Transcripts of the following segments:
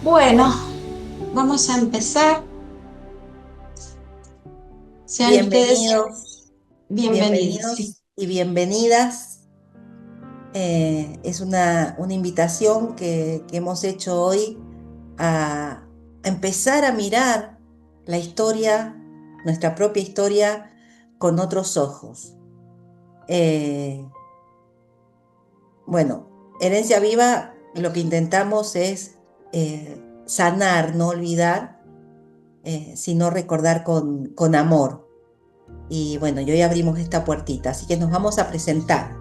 Bueno, vamos a empezar. Sean ustedes Bienvenidos, bienvenidos. Sí. bienvenidos y bienvenidas. Es una invitación que hemos hecho hoy a empezar a mirar la historia, nuestra propia historia, con otros ojos. Eh, bueno, Herencia Viva, lo que intentamos es sanar, no olvidar, sino recordar con amor. Y bueno, y hoy abrimos esta puertita, así que nos vamos a presentar.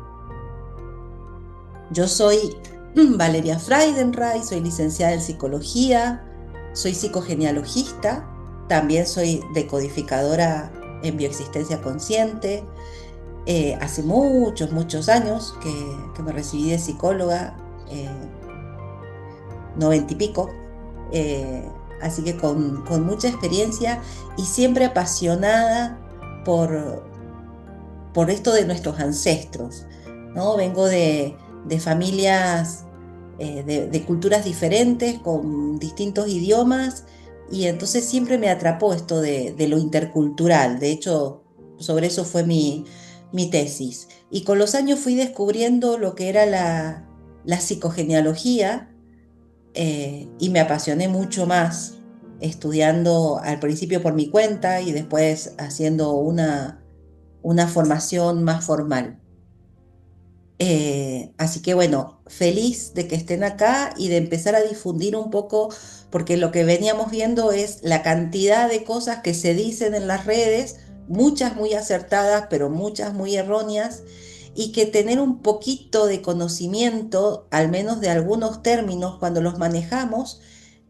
Yo soy Valeria Freidenreich, soy licenciada en psicología, soy psicogenealogista, también soy decodificadora en bioexistencia consciente. Hace muchos, muchos años que me recibí de psicóloga, 90 y pico, así que con mucha experiencia y siempre apasionada por, por esto de nuestros ancestros, ¿no? Vengo de familias, de culturas diferentes, con distintos idiomas, y entonces siempre me atrapó esto de lo intercultural. De hecho, sobre eso fue mi tesis. Y con los años fui descubriendo lo que era la psicogenealogía, y me apasioné mucho más estudiando al principio por mi cuenta y después haciendo una formación más formal. Así que bueno, feliz de que estén acá y de empezar a difundir un poco, porque lo que veníamos viendo es la cantidad de cosas que se dicen en las redes, muchas muy acertadas, pero muchas muy erróneas, y que tener un poquito de conocimiento, al menos de algunos términos, cuando los manejamos,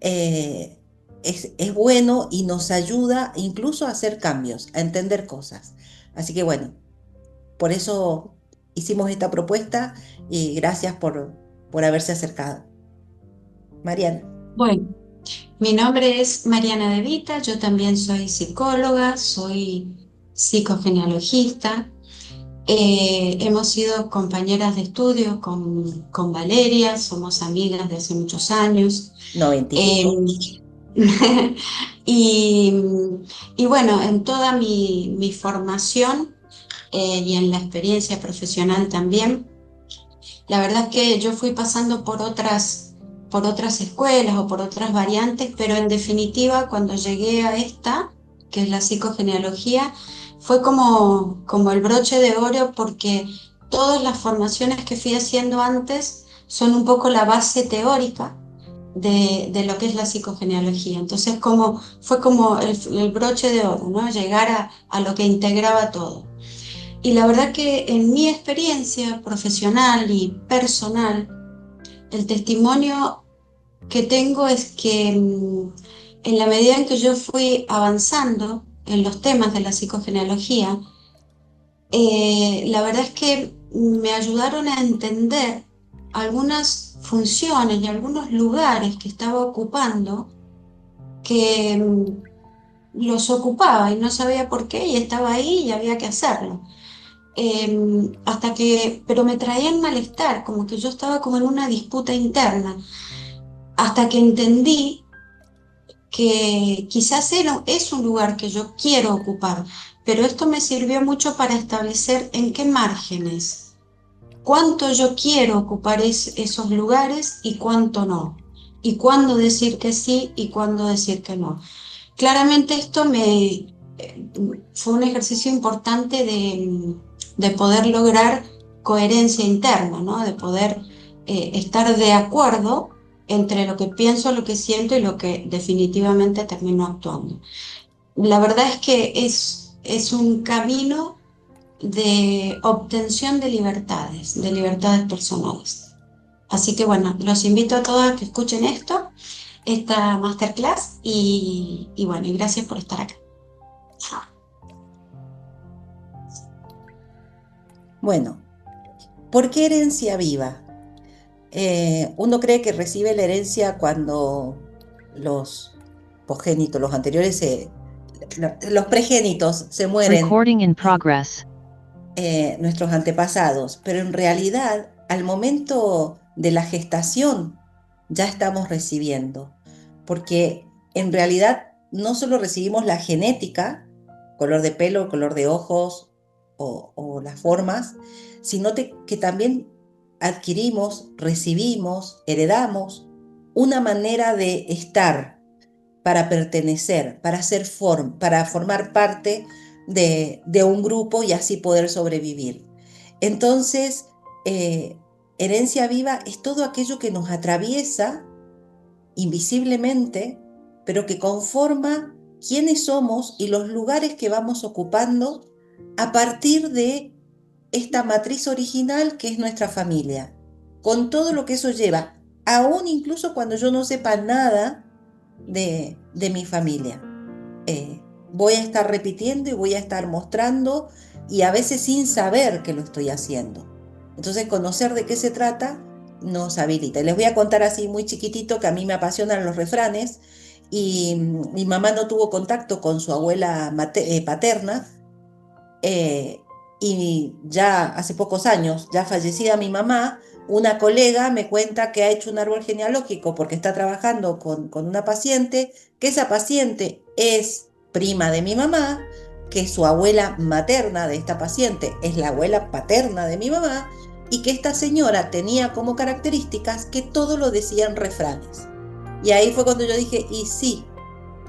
eh, es bueno y nos ayuda incluso a hacer cambios, a entender cosas. Así que bueno, por eso hicimos esta propuesta y gracias por haberse acercado. Mariana. Bueno, mi nombre es Mariana De Vita, yo también soy psicóloga, soy psicogenealogista. Hemos sido compañeras de estudio con Valeria, somos amigas de hace muchos años. 90 y pico. Eh, y, y bueno, en toda mi formación y en la experiencia profesional también. La verdad es que yo fui pasando por otras escuelas o por otras variantes, pero en definitiva, cuando llegué a esta, que es la psicogenealogía, fue como el broche de oro porque todas las formaciones que fui haciendo antes son un poco la base teórica de lo que es la psicogenealogía. Entonces, fue como el broche de oro, ¿no? Llegar a lo que integraba todo. Y la verdad que en mi experiencia profesional y personal, el testimonio que tengo es que en la medida en que yo fui avanzando en los temas de la psicogenealogía, la verdad es que me ayudaron a entender algunas funciones y algunos lugares que estaba ocupando que los ocupaba y no sabía por qué y estaba ahí y había que hacerlo. Pero me traían malestar, como que yo estaba como en una disputa interna, hasta que entendí que quizás es un lugar que yo quiero ocupar, pero esto me sirvió mucho para establecer en qué márgenes, cuánto yo quiero ocupar esos lugares y cuánto no, y cuándo decir que sí y cuándo decir que no. Claramente fue un ejercicio importante de poder lograr coherencia interna, ¿no? De poder estar de acuerdo entre lo que pienso, lo que siento y lo que definitivamente termino actuando. La verdad es que es un camino de obtención de libertades personales. Así que bueno, los invito a todos a que escuchen esta masterclass y bueno, y gracias por estar acá. Bueno, ¿por qué herencia viva? Uno cree que recibe la herencia cuando los progénitos, los anteriores, los progénitos se mueren, Recording in progress. nuestros antepasados, pero en realidad al momento de la gestación ya estamos recibiendo. porque en realidad no solo recibimos la genética, color de pelo, color de ojos o las formas, sino que también adquirimos, recibimos, heredamos una manera de estar para pertenecer, para formar parte de un grupo y así poder sobrevivir. Entonces, eh, herencia viva es todo aquello que nos atraviesa invisiblemente, pero que conforma quiénes somos y los lugares que vamos ocupando a partir de esta matriz original que es nuestra familia, con todo lo que eso lleva, aún incluso cuando yo no sepa nada de mi familia. Voy a estar repitiendo y voy a estar mostrando y a veces sin saber que lo estoy haciendo. Entonces, conocer de qué se trata nos habilita. Y les voy a contar así muy chiquitito que a mí me apasionan los refranes y mi mamá no tuvo contacto con su abuela paterna y ya hace pocos años, ya fallecida mi mamá, una colega me cuenta que ha hecho un árbol genealógico porque está trabajando con una paciente, que esa paciente es prima de mi mamá, que su abuela materna de esta paciente es la abuela paterna de mi mamá, y que esta señora tenía como características que todo lo decían refranes. Y ahí fue cuando yo dije, y sí,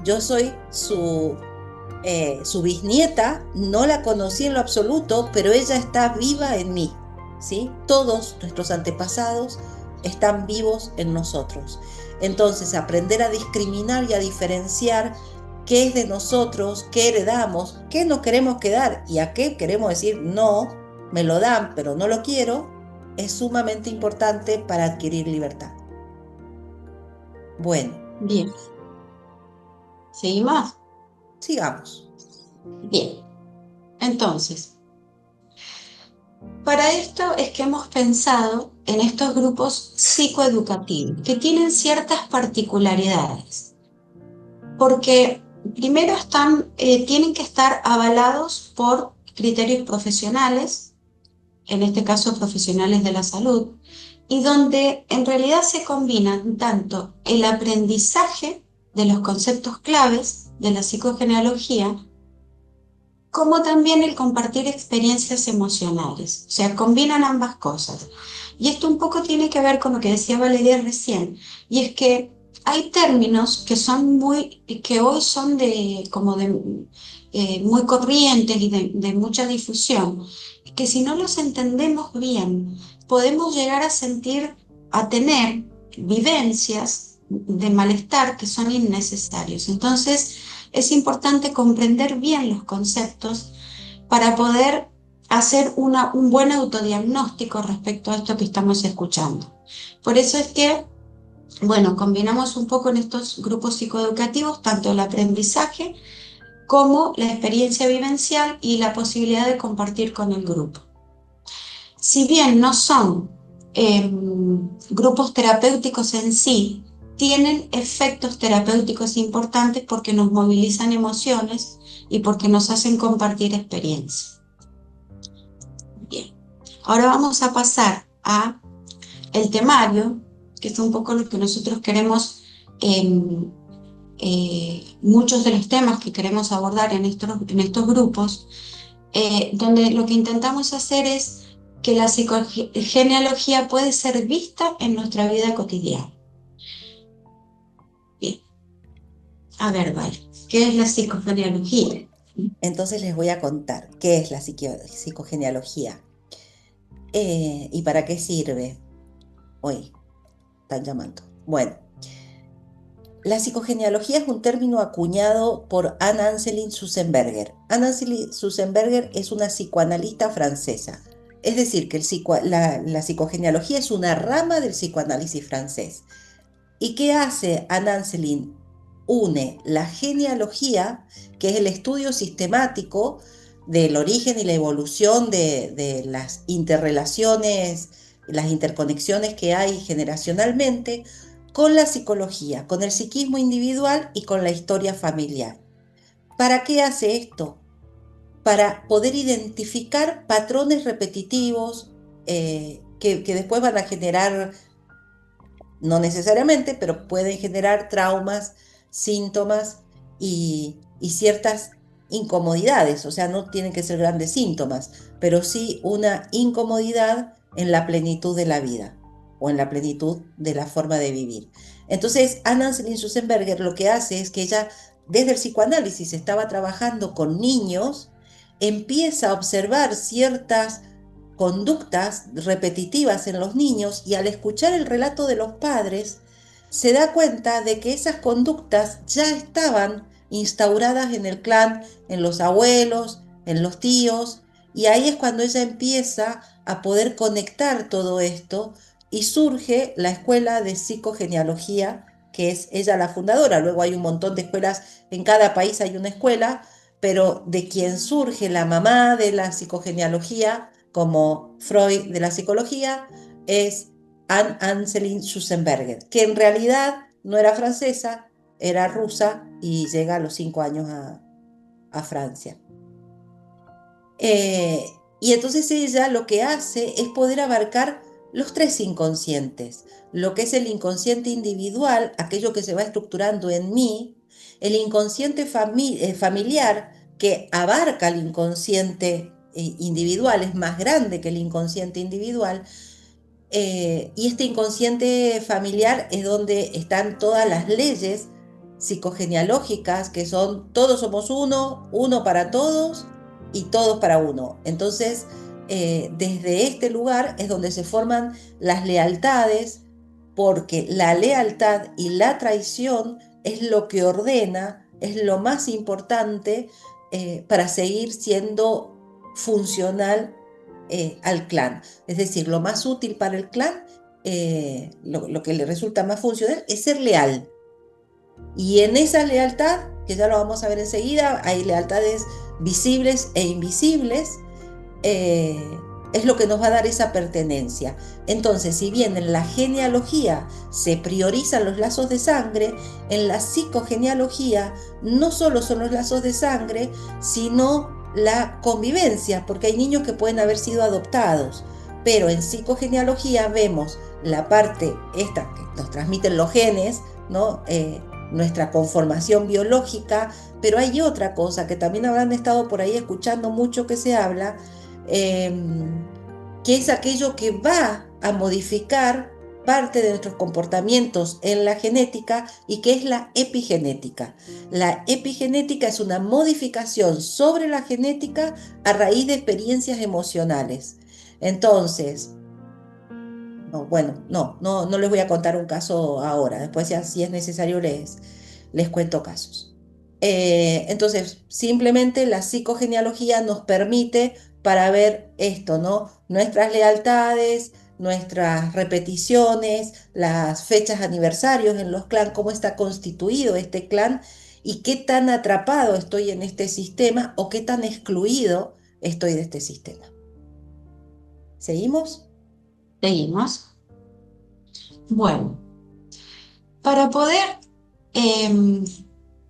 yo soy su bisnieta, no la conocí en lo absoluto, pero ella está viva en mí, ¿sí? Todos nuestros antepasados están vivos en nosotros. Entonces, aprender a discriminar y a diferenciar qué es de nosotros, qué heredamos, qué nos queremos quedar y a qué queremos decir no, me lo dan, pero no lo quiero, es sumamente importante para adquirir libertad. Bueno, Bien, ¿seguimos? sigamos. Bien, entonces, para esto es que hemos pensado en estos grupos psicoeducativos, que tienen ciertas particularidades, porque primero tienen que estar avalados por criterios profesionales, en este caso profesionales de la salud, y donde en realidad se combinan tanto el aprendizaje de los conceptos claves de la psicogenealogía, como también el compartir experiencias emocionales. O sea, combinan ambas cosas. Y esto un poco tiene que ver con lo que decía Valeria recién, y es que hay términos que hoy son muy corrientes y de mucha difusión, que si no los entendemos bien, podemos llegar a tener vivencias de malestar que son innecesarios. Entonces, es importante comprender bien los conceptos para poder hacer un buen autodiagnóstico respecto a esto que estamos escuchando. Por eso es que, bueno, combinamos un poco en estos grupos psicoeducativos tanto el aprendizaje como la experiencia vivencial y la posibilidad de compartir con el grupo. Si bien no son grupos terapéuticos en sí, tienen efectos terapéuticos importantes porque nos movilizan emociones y porque nos hacen compartir experiencias. Bien, ahora vamos a pasar a el temario, que es un poco lo que nosotros queremos, muchos de los temas que queremos abordar en estos grupos, donde lo que intentamos hacer es que la psicogenealogía puede ser vista en nuestra vida cotidiana. Bien, a ver, vale, ¿qué es la psicogenealogía? Entonces les voy a contar qué es la psicogenealogía y para qué sirve. Hoy están llamando. Bueno, la psicogenealogía es un término acuñado por Anne-Anseline Sussenberger. Anne-Anseline Sussenberger es una psicoanalista francesa. Es decir, que la psicogenealogía es una rama del psicoanálisis francés. ¿Y qué hace Anne-Anseline? Une la genealogía, que es el estudio sistemático del origen y la evolución de las interrelaciones, las interconexiones que hay generacionalmente, con la psicología, con el psiquismo individual y con la historia familiar. ¿Para qué hace esto? Para poder identificar patrones repetitivos que después van a generar no necesariamente, pero pueden generar traumas, síntomas y ciertas incomodidades, o sea, no tienen que ser grandes síntomas, pero sí una incomodidad en la plenitud de la vida o en la plenitud de la forma de vivir. Entonces, Anna-Celine Sussenberger lo que hace es que ella, desde el psicoanálisis, estaba trabajando con niños, empieza a observar ciertas conductas repetitivas en los niños y al escuchar el relato de los padres, se da cuenta de que esas conductas ya estaban instauradas en el clan, en los abuelos, en los tíos, y ahí es cuando ella empieza a poder conectar todo esto y surge la escuela de psicogenealogía, que es ella la fundadora. Luego hay un montón de escuelas, en cada país hay una escuela, pero de quien surge la mamá de la psicogenealogía, como Freud de la psicología, es Anne-Celine Sussenberger, que en realidad no era francesa, era rusa y llega a los 5 años a Francia. Y entonces ella lo que hace es poder abarcar los tres inconscientes, lo que es el inconsciente individual, aquello que se va estructurando en mí, el inconsciente familiar, que abarca el inconsciente individual, es más grande que el inconsciente individual, y este inconsciente familiar es donde están todas las leyes psicogenealógicas, que son todos somos uno, uno para todos y todos para uno. Entonces, desde este lugar es donde se forman las lealtades, porque la lealtad y la traición es lo que ordena, es lo más importante para seguir siendo funcional al clan. Es decir, lo más útil para el clan, lo que le resulta más funcional es ser leal. Y en esa lealtad, que ya lo vamos a ver enseguida, hay lealtades visibles e invisibles, eh, es lo que nos va a dar esa pertenencia. Entonces, si bien en la genealogía se priorizan los lazos de sangre, en la psicogenealogía no solo son los lazos de sangre, sino la convivencia, porque hay niños que pueden haber sido adoptados, pero en psicogenealogía vemos la parte esta que nos transmiten los genes, ¿no? Nuestra conformación biológica, pero hay otra cosa que también habrán estado por ahí escuchando mucho que se habla, eh, que es aquello que va a modificar parte de nuestros comportamientos en la genética y que es la epigenética. La epigenética es una modificación sobre la genética a raíz de experiencias emocionales. Entonces, no les voy a contar un caso ahora, después ya si es necesario les cuento casos. Entonces, simplemente la psicogenealogía nos permite para ver esto, ¿no? Nuestras lealtades, nuestras repeticiones, las fechas aniversarios en los clans, cómo está constituido este clan y qué tan atrapado estoy en este sistema o qué tan excluido estoy de este sistema. ¿Seguimos? Seguimos. Bueno, para poder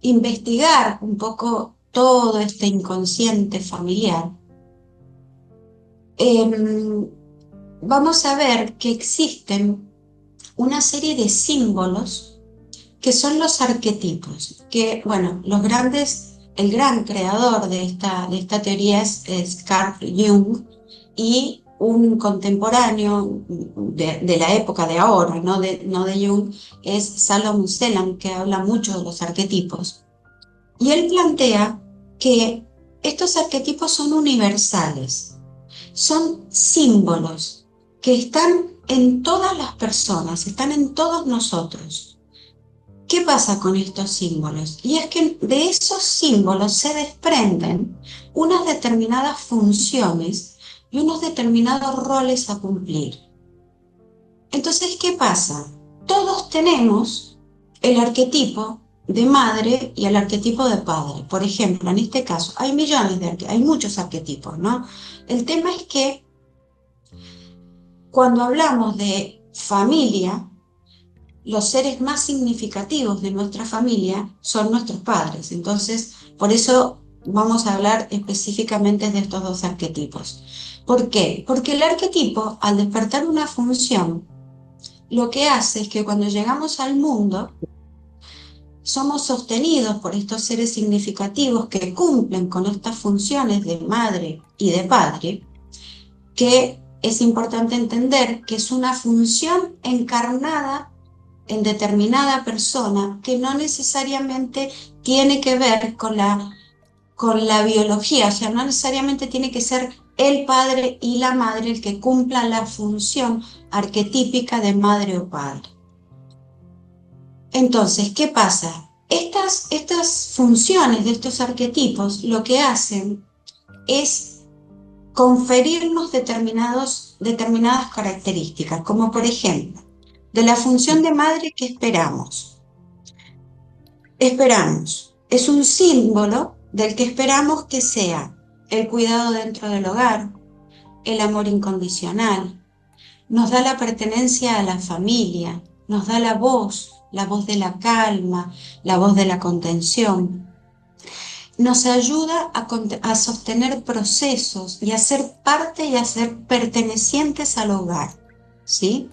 investigar un poco todo este inconsciente familiar, vamos a ver que existen una serie de símbolos que son los arquetipos, que, bueno, el gran creador de esta teoría es Carl Jung, y un contemporáneo de la época de ahora, no de Jung, es Salomon Selam, que habla mucho de los arquetipos. Y él plantea que estos arquetipos son universales, son símbolos que están en todas las personas, están en todos nosotros. ¿Qué pasa con estos símbolos? Y es que de esos símbolos se desprenden unas determinadas funciones y unos determinados roles a cumplir. Entonces, ¿qué pasa? Todos tenemos el arquetipo de madre y el arquetipo de padre. Por ejemplo, en este caso, hay hay muchos arquetipos, ¿no? El tema es que cuando hablamos de familia, los seres más significativos de nuestra familia son nuestros padres. Entonces, por eso vamos a hablar específicamente de estos dos arquetipos. ¿Por qué? Porque el arquetipo, al despertar una función, lo que hace es que cuando llegamos al mundo, somos sostenidos por estos seres significativos que cumplen con estas funciones de madre y de padre, que es importante entender que es una función encarnada en determinada persona que no necesariamente tiene que ver con la biología, o sea, no necesariamente tiene que ser el padre y la madre el que cumplan la función arquetípica de madre o padre. Entonces, ¿qué pasa? Estas funciones de estos arquetipos lo que hacen es conferirnos determinadas características, como por ejemplo, de la función de madre que esperamos. Esperamos. Es un símbolo del que esperamos que sea el cuidado dentro del hogar, el amor incondicional, nos da la pertenencia a la familia, nos da la voz de la calma, la voz de la contención. Nos ayuda a sostener procesos y a ser parte y a ser pertenecientes al hogar, ¿sí?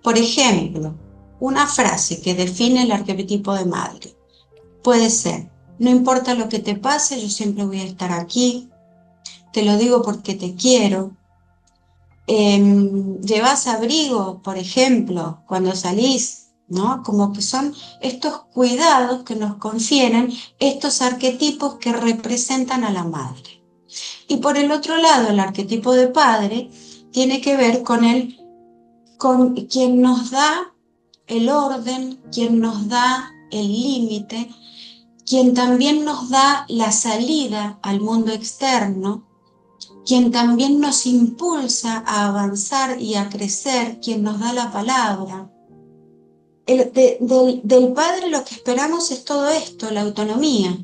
Por ejemplo, una frase que define el arquetipo de madre puede ser: no importa lo que te pase, yo siempre voy a estar aquí, te lo digo porque te quiero. Llevas abrigo, por ejemplo, cuando salís, ¿no? Como que son estos cuidados que nos confieren estos arquetipos que representan a la madre. Y por el otro lado, el arquetipo de padre tiene que ver con quien nos da el orden, quien nos da el límite, quien también nos da la salida al mundo externo, quien también nos impulsa a avanzar y a crecer, quien nos da la palabra. Del padre lo que esperamos es todo esto, la autonomía,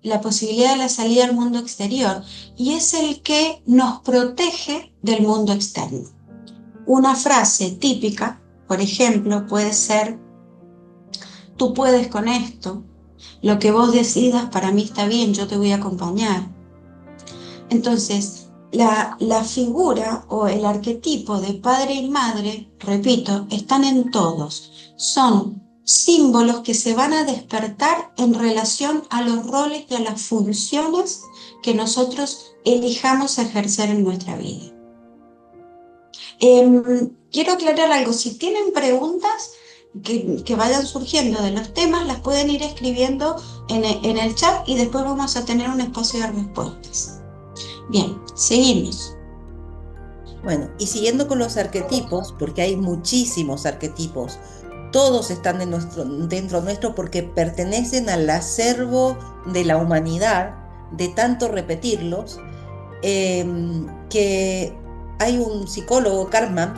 la posibilidad de la salida al mundo exterior, y es el que nos protege del mundo externo. Una frase típica, por ejemplo, puede ser: tú puedes con esto, lo que vos decidas para mí está bien, yo te voy a acompañar. Entonces, la figura o el arquetipo de padre y madre, repito, están en todos. Son símbolos que se van a despertar en relación a los roles y a las funciones que nosotros elijamos ejercer en nuestra vida. Quiero aclarar algo: si tienen preguntas que vayan surgiendo de los temas, las pueden ir escribiendo en el chat y después vamos a tener un espacio de respuestas. Bien, seguimos. Bueno, y siguiendo con los arquetipos, porque hay muchísimos arquetipos, todos están dentro nuestro porque pertenecen al acervo de la humanidad, de tanto repetirlos, que hay un psicólogo, Cartman,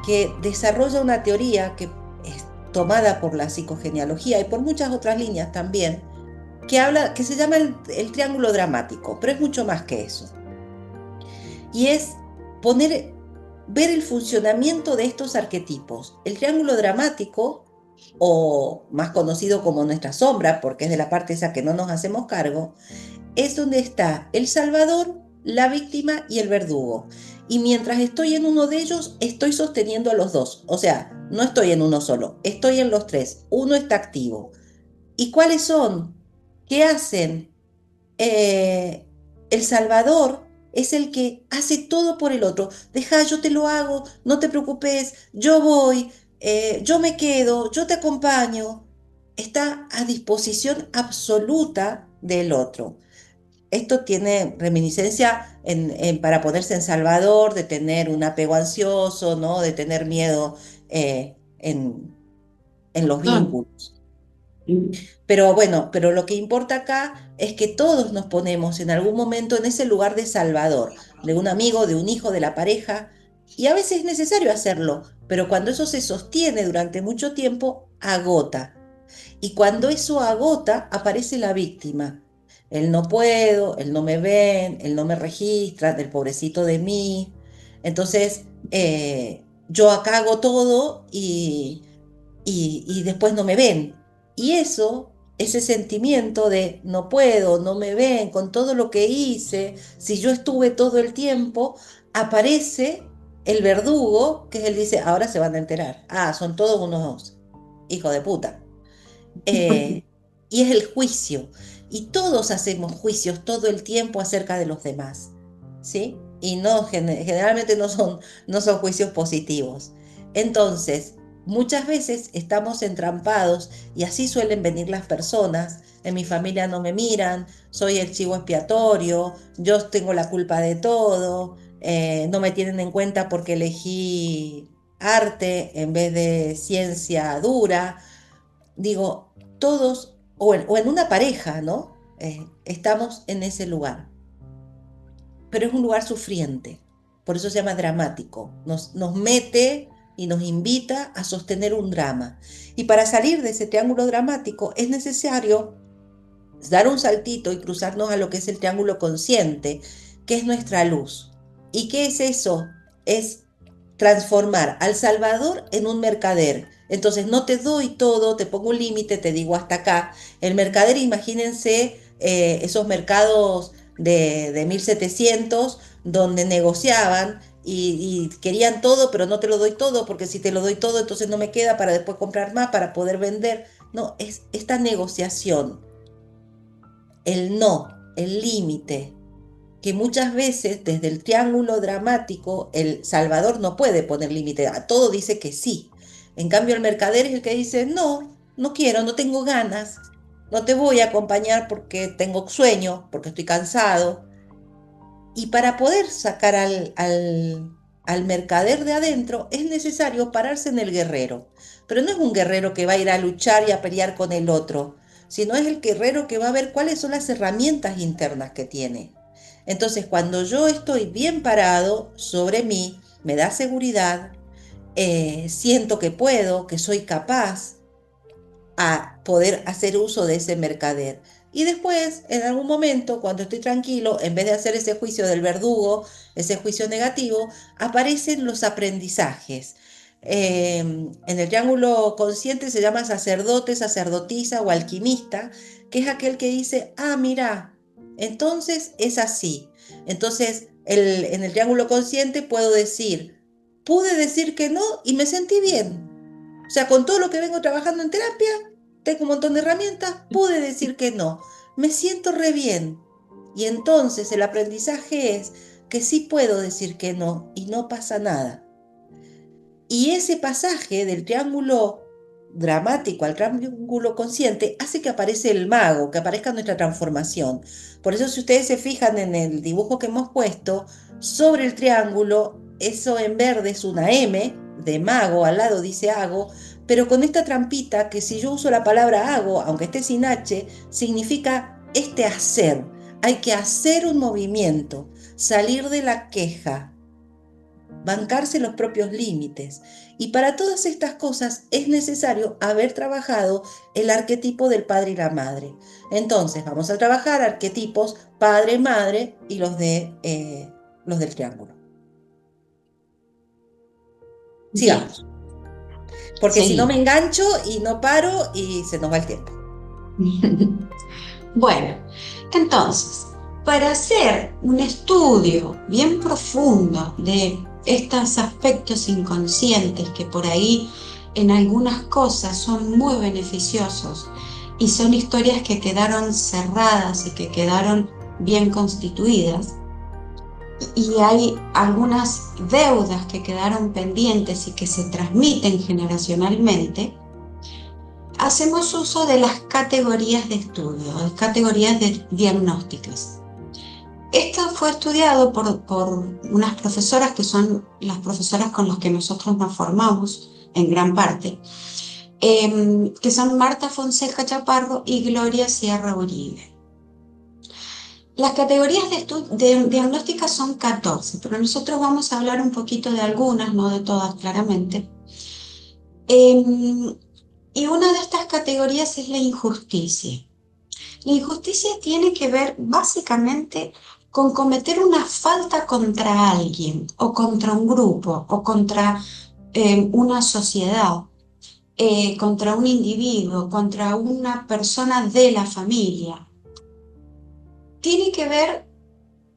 que desarrolla una teoría que es tomada por la psicogenealogía y por muchas otras líneas también, que se llama el triángulo dramático, pero es mucho más que eso. Y es ver el funcionamiento de estos arquetipos. El triángulo dramático, o más conocido como nuestra sombra, porque es de la parte esa que no nos hacemos cargo, es donde está el salvador, la víctima y el verdugo. Y mientras estoy en uno de ellos, estoy sosteniendo a los dos. O sea, no estoy en uno solo, estoy en los tres. Uno está activo. ¿Y cuáles son? ¿Qué hacen? El salvador es el que hace todo por el otro. Deja, yo te lo hago, no te preocupes, yo voy, yo me quedo, yo te acompaño. Está a disposición absoluta del otro. Esto tiene reminiscencia para ponerse en salvador, de tener un apego ansioso, ¿no? De tener miedo en los vínculos. Pero bueno, pero lo que importa acá es que todos nos ponemos en algún momento en ese lugar de salvador, de un amigo, de un hijo, de la pareja, y a veces es necesario hacerlo, pero cuando eso se sostiene durante mucho tiempo, agota. Y cuando eso agota, aparece la víctima. El no puedo, el no me ven, el no me registran, el pobrecito de mí. Entonces, yo acá hago todo y después no me ven. Y eso, ese sentimiento de no puedo, no me ven, con todo lo que hice, si yo estuve todo el tiempo, aparece el verdugo, que es él dice, ahora se van a enterar. Ah, son todos unos hijos de puta. Eh, y es el juicio. Y todos hacemos juicios todo el tiempo acerca de los demás, ¿sí? Y no, generalmente no son juicios positivos. Entonces, muchas veces estamos entrampados y así suelen venir las personas. En mi familia no me miran, soy el chivo expiatorio, yo tengo la culpa de todo, no me tienen en cuenta porque elegí arte en vez de ciencia dura. Digo, todos, o en una pareja, ¿no? Estamos en ese lugar, pero es un lugar sufriente, por eso se llama dramático, nos mete y nos invita a sostener un drama. Y para salir de ese triángulo dramático es necesario dar un saltito y cruzarnos a lo que es el triángulo consciente, que es nuestra luz. ¿Y qué es eso? Es transformar al Salvador en un mercader. Entonces no te doy todo, te pongo un límite, te digo hasta acá. El mercader, imagínense esos mercados de 1700 donde negociaban y querían todo, pero no te lo doy todo, porque si te lo doy todo, entonces no me queda para después comprar más, para poder vender. No, es esta negociación, el no, el límite, que muchas veces desde el triángulo dramático el salvador no puede poner límite, a todo dice que sí. En cambio el mercader es el que dice, no, no quiero, no tengo ganas, no te voy a acompañar porque tengo sueño, porque estoy cansado. Y para poder sacar al mercader de adentro es necesario pararse en el guerrero. Pero no es un guerrero que va a ir a luchar y a pelear con el otro, sino es el guerrero que va a ver cuáles son las herramientas internas que tiene. Entonces, cuando yo estoy bien parado sobre mí, me da seguridad, siento que puedo, que soy capaz, a poder hacer uso de ese mercader. Y después, en algún momento, cuando estoy tranquilo, en vez de hacer ese juicio del verdugo, ese juicio negativo, aparecen los aprendizajes. En el triángulo consciente se llama sacerdote, sacerdotisa o alquimista, que es aquel que dice, ah, mira, entonces es así. Entonces, en el triángulo consciente puedo decir, pude decir que no y me sentí bien. O sea, con todo lo que vengo trabajando en terapia, tengo un montón de herramientas, pude decir que no. Me siento re bien. Y entonces el aprendizaje es que sí puedo decir que no y no pasa nada. Y ese pasaje del triángulo dramático al triángulo consciente hace que aparece el mago, que aparezca nuestra transformación. Por eso si ustedes se fijan en el dibujo que hemos puesto, sobre el triángulo, eso en verde es una M de mago, al lado dice hago, pero con esta trampita que si yo uso la palabra hago, aunque esté sin H, significa este hacer. Hay que hacer un movimiento, salir de la queja, bancarse los propios límites. Y para todas estas cosas es necesario haber trabajado el arquetipo del padre y la madre. Entonces vamos a trabajar arquetipos padre, madre y los del triángulo. Bien, Sigamos, porque si no me seguimos. engancho y no paro y se nos va el tiempo. Bueno, entonces, para hacer un estudio bien profundo de estos aspectos inconscientes que por ahí en algunas cosas son muy beneficiosos y son historias que quedaron cerradas y que quedaron bien constituidas, y hay algunas deudas que quedaron pendientes y que se transmiten generacionalmente, hacemos uso de las categorías de estudio, de categorías diagnósticas. Esto fue estudiado por unas profesoras que son las profesoras con las que nosotros nos formamos en gran parte, que son Marta Fonseca Chaparro y Gloria Sierra Uribe. Las categorías de diagnósticas son 14, pero nosotros vamos a hablar un poquito de algunas, no de todas claramente. Y una de estas categorías es la injusticia. La injusticia tiene que ver básicamente con cometer una falta contra alguien o contra un grupo o contra una sociedad, contra un individuo, contra una persona de la familia. Tiene que ver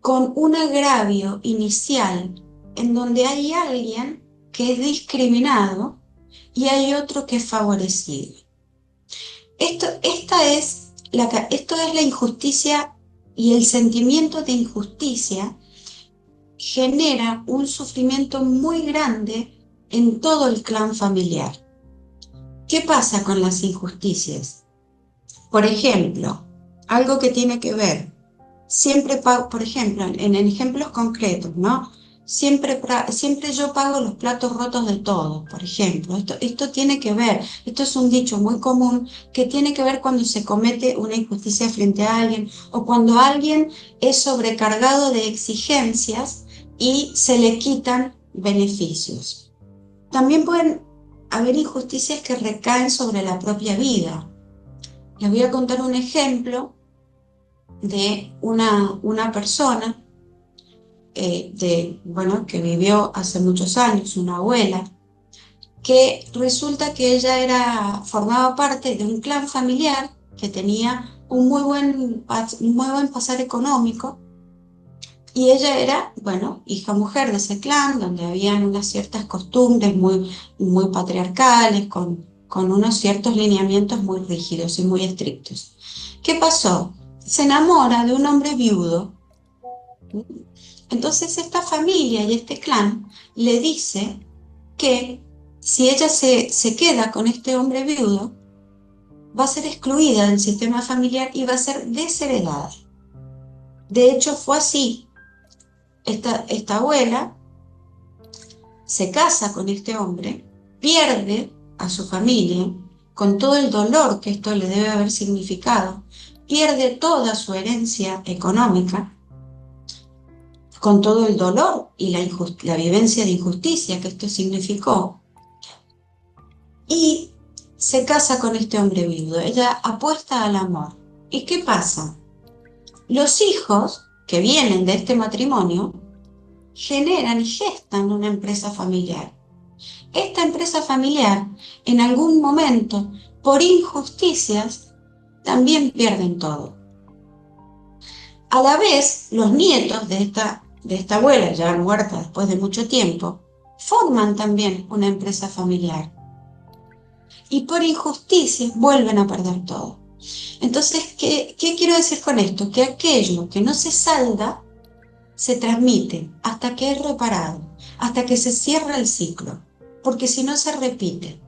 con un agravio inicial en donde hay alguien que es discriminado y hay otro que es favorecido. Esto es la injusticia, y el sentimiento de injusticia genera un sufrimiento muy grande en todo el clan familiar. ¿Qué pasa con las injusticias? Por ejemplo, algo que tiene que ver, siempre por ejemplo, en ejemplos concretos, ¿no? Siempre yo pago los platos rotos de todos, por ejemplo. Esto tiene que ver, esto es un dicho muy común que tiene que ver cuando se comete una injusticia frente a alguien o cuando alguien es sobrecargado de exigencias y se le quitan beneficios. También pueden haber injusticias que recaen sobre la propia vida. Les voy a contar un ejemplo de una persona que vivió hace muchos años, una abuela, que resulta que ella formaba parte de un clan familiar que tenía un muy buen pasar económico, y ella era, hija mujer de ese clan, donde habían unas ciertas costumbres muy patriarcales, con unos ciertos lineamientos muy rígidos y muy estrictos. ¿Qué pasó? Se enamora de un hombre viudo. Entonces esta familia y este clan le dice que si ella se queda con este hombre viudo, va a ser excluida del sistema familiar y va a ser desheredada. De hecho, fue así. Esta abuela se casa con este hombre, pierde a su familia, con todo el dolor que esto le debe haber significado, pierde toda su herencia económica, con todo el dolor y la vivencia de injusticia que esto significó, y se casa con este hombre viudo. Ella apuesta al amor. ¿Y qué pasa? Los hijos que vienen de este matrimonio generan y gestan una empresa familiar. Esta empresa familiar, en algún momento, por injusticias, también pierden todo. A la vez, los nietos de esta abuela, ya muerta después de mucho tiempo, forman también una empresa familiar. Y por injusticias vuelven a perder todo. Entonces, ¿qué quiero decir con esto? Que aquello que no se salda se transmite hasta que es reparado, hasta que se cierra el ciclo, porque si no se repite.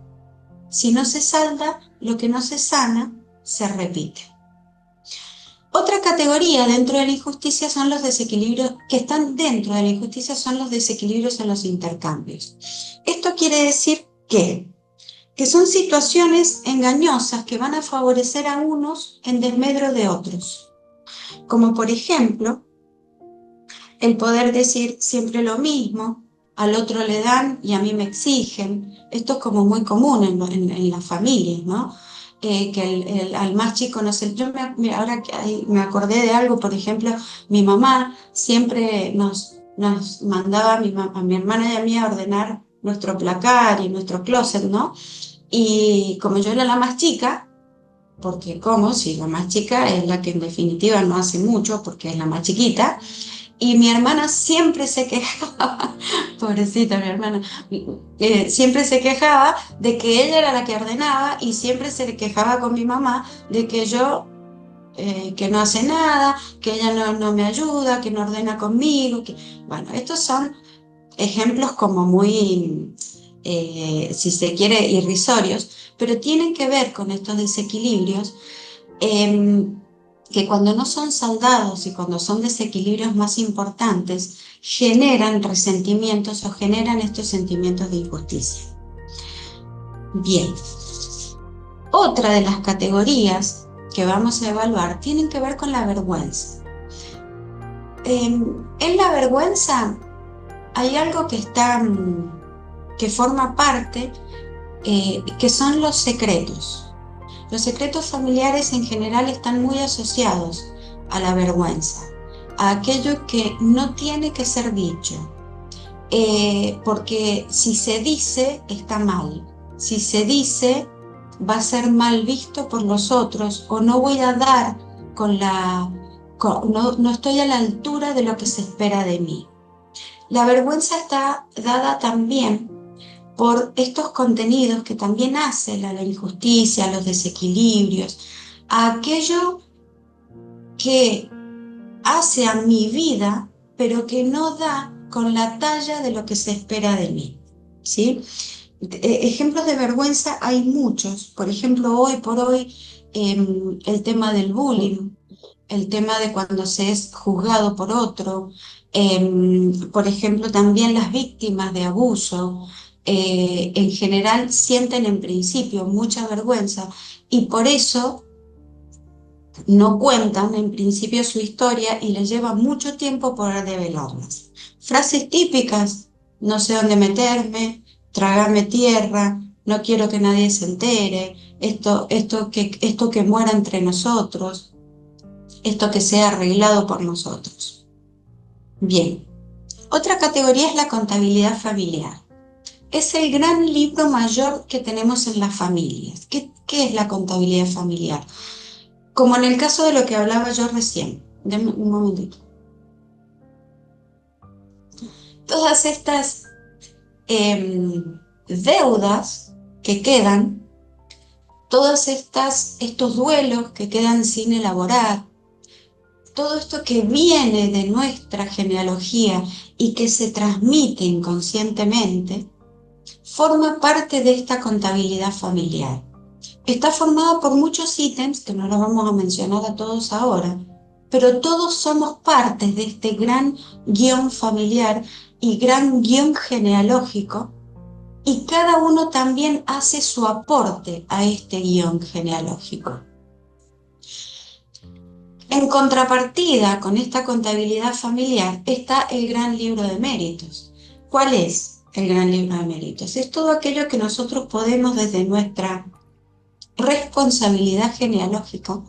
Si no se salda, lo que no se sana, se repite. Otra categoría dentro de la injusticia son los desequilibrios, que están dentro de la injusticia son los desequilibrios en los intercambios. Esto quiere decir que son situaciones engañosas que van a favorecer a unos en desmedro de otros. Como por ejemplo, el poder decir siempre lo mismo, al otro le dan y a mí me exigen. Esto es como muy común en las familias, ¿no? Que al más chico no sé. Ahora que me acordé de algo, por ejemplo, mi mamá siempre nos mandaba a mi hermana y a mí a ordenar nuestro placar y nuestro closet, ¿no? Y como yo era la más chica, porque si la más chica es la que en definitiva no hace mucho porque es la más chiquita, y mi hermana siempre se quejaba, pobrecita mi hermana, siempre se quejaba de que ella era la que ordenaba y siempre se quejaba con mi mamá de que yo, que no hace nada, que ella no me ayuda, que no ordena conmigo. Bueno, estos son ejemplos como muy, si se quiere, irrisorios, pero tienen que ver con estos desequilibrios que cuando no son saldados y cuando son desequilibrios más importantes, generan resentimientos o generan estos sentimientos de injusticia. Bien, otra de las categorías que vamos a evaluar tienen que ver con la vergüenza. En la vergüenza hay algo que forma parte, que son los secretos. Los secretos familiares en general están muy asociados a la vergüenza, a aquello que no tiene que ser dicho, porque si se dice está mal, si se dice va a ser mal visto por los otros o no voy a dar no estoy a la altura de lo que se espera de mí. La vergüenza está dada también por estos contenidos que también hacen a la injusticia, a los desequilibrios, a aquello que hace a mi vida, pero que no da con la talla de lo que se espera de mí, ¿sí? Ejemplos de vergüenza hay muchos. Por ejemplo, hoy por hoy, el tema del bullying, el tema de cuando se es juzgado por otro, por ejemplo, también las víctimas de abuso, en general sienten en principio mucha vergüenza y por eso no cuentan en principio su historia y les lleva mucho tiempo poder develarlas. Frases típicas: no sé dónde meterme, trágame tierra, no quiero que nadie se entere, esto que muera entre nosotros, esto que sea arreglado por nosotros. Bien, otra categoría es la contabilidad familiar. Es el gran libro mayor que tenemos en las familias. ¿Qué es la contabilidad familiar? Como en el caso de lo que hablaba yo recién. Deme un momentito. Todas estas deudas que quedan, estos duelos que quedan sin elaborar, todo esto que viene de nuestra genealogía y que se transmite inconscientemente, forma parte de esta contabilidad familiar. Está formada por muchos ítems que no los vamos a mencionar a todos ahora, pero todos somos partes de este gran guión familiar y gran guión genealógico, y cada uno también hace su aporte a este guión genealógico. En contrapartida con esta contabilidad familiar está el gran libro de méritos. ¿Cuál es el gran libro de méritos? Es todo aquello que nosotros podemos, desde nuestra responsabilidad genealógica,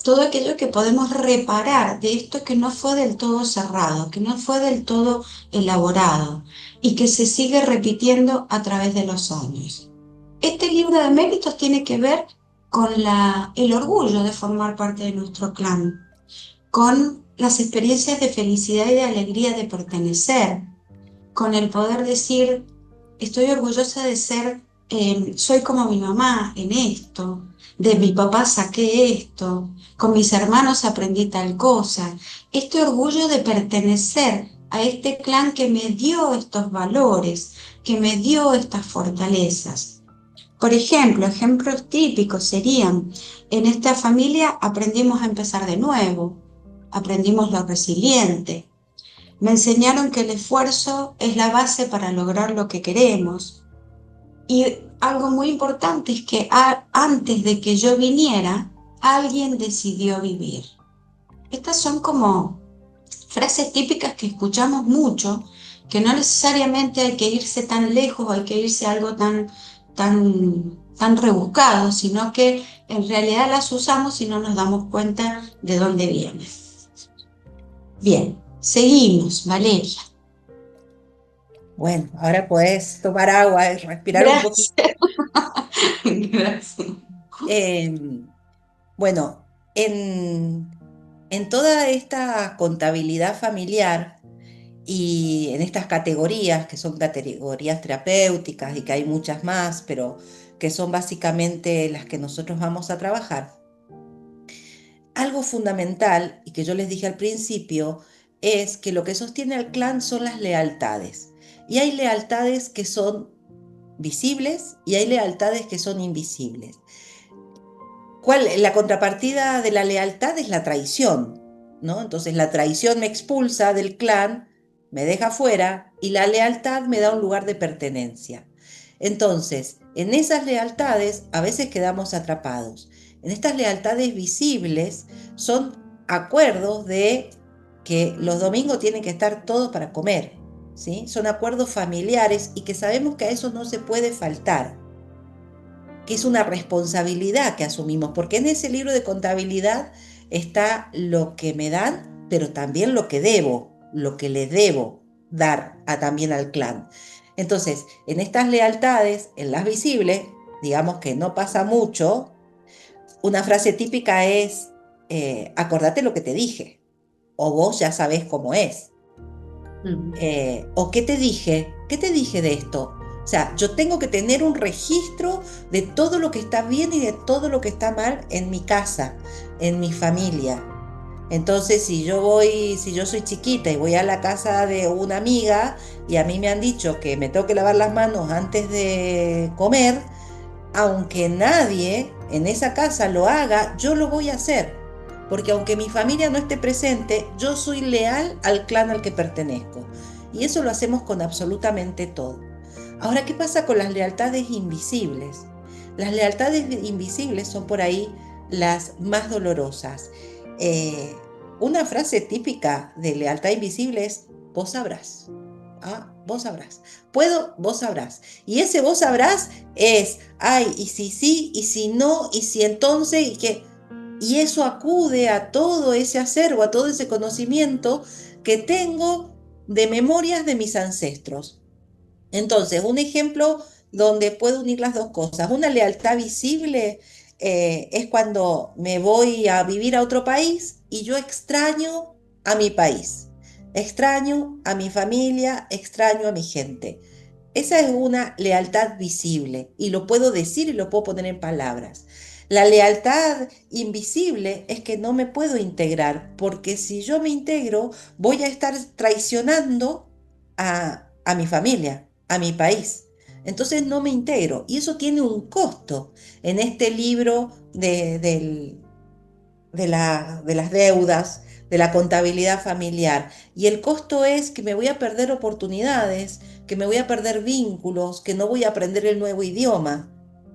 todo aquello que podemos reparar de esto que no fue del todo cerrado, que no fue del todo elaborado y que se sigue repitiendo a través de los años. Este libro de méritos tiene que ver con el orgullo de formar parte de nuestro clan, con las experiencias de felicidad y de alegría de pertenecer, con el poder decir: estoy orgullosa de ser, soy como mi mamá en esto, de mi papá saqué esto, con mis hermanos aprendí tal cosa. Este orgullo de pertenecer a este clan que me dio estos valores, que me dio estas fortalezas. Por ejemplo, ejemplos típicos serían: en esta familia aprendimos a empezar de nuevo, aprendimos lo resiliente, me enseñaron que el esfuerzo es la base para lograr lo que queremos. Y algo muy importante es que antes de que yo viniera, alguien decidió vivir. Estas son como frases típicas que escuchamos mucho, que no necesariamente hay que irse tan lejos, hay que irse a algo tan rebuscado, sino que en realidad las usamos y no nos damos cuenta de dónde vienen. Bien, seguimos, Valeria. Bueno, ahora puedes tomar agua y respirar un Gracias. poquito. Gracias. Eh, bueno, en toda esta contabilidad familiar y en estas categorías, que son categorías terapéuticas y que hay muchas más, pero que son básicamente las que nosotros vamos a trabajar, algo fundamental, y que yo les dije al principio, es que lo que sostiene al clan son las lealtades. Y hay lealtades que son visibles y hay lealtades que son invisibles. La contrapartida de la lealtad es la traición, ¿no? Entonces la traición me expulsa del clan, me deja fuera, y la lealtad me da un lugar de pertenencia. Entonces, en esas lealtades a veces quedamos atrapados. En estas lealtades visibles son acuerdos de que los domingos tienen que estar todos para comer, ¿sí? Son acuerdos familiares y que sabemos que a eso no se puede faltar, que es una responsabilidad que asumimos, porque en ese libro de contabilidad está lo que me dan, pero también lo que debo, lo que le debo dar también al clan. Entonces, en estas lealtades, en las visibles, digamos que no pasa mucho. Una frase típica es, acordate lo que te dije, o vos ya sabés cómo es. ¿O qué te dije? ¿Qué te dije de esto? O sea, yo tengo que tener un registro de todo lo que está bien y de todo lo que está mal en mi casa, en mi familia. Entonces, si yo soy chiquita y voy a la casa de una amiga y a mí me han dicho que me tengo que lavar las manos antes de comer, aunque nadie en esa casa lo haga, yo lo voy a hacer. Porque aunque mi familia no esté presente, yo soy leal al clan al que pertenezco. Y eso lo hacemos con absolutamente todo. Ahora, ¿qué pasa con las lealtades invisibles? Las lealtades invisibles son por ahí las más dolorosas. Eh, una frase típica de lealtad invisible es, vos sabrás. Ah, vos sabrás. Puedo, vos sabrás. Y ese vos sabrás es, ay, y si sí, y si no, y si entonces, y que... Y eso acude a todo ese acervo, a todo ese conocimiento que tengo de memorias de mis ancestros. Entonces, un ejemplo donde puedo unir las dos cosas. Una lealtad visible es cuando me voy a vivir a otro país y yo extraño a mi país, extraño a mi familia, extraño a mi gente. Esa es una lealtad visible y lo puedo decir y lo puedo poner en palabras. La lealtad invisible es que no me puedo integrar, porque si yo me integro, voy a estar traicionando a mi familia, a mi país. Entonces no me integro y eso tiene un costo. En este libro de las deudas, de la contabilidad familiar. Y el costo es que me voy a perder oportunidades, que me voy a perder vínculos, que no voy a aprender el nuevo idioma,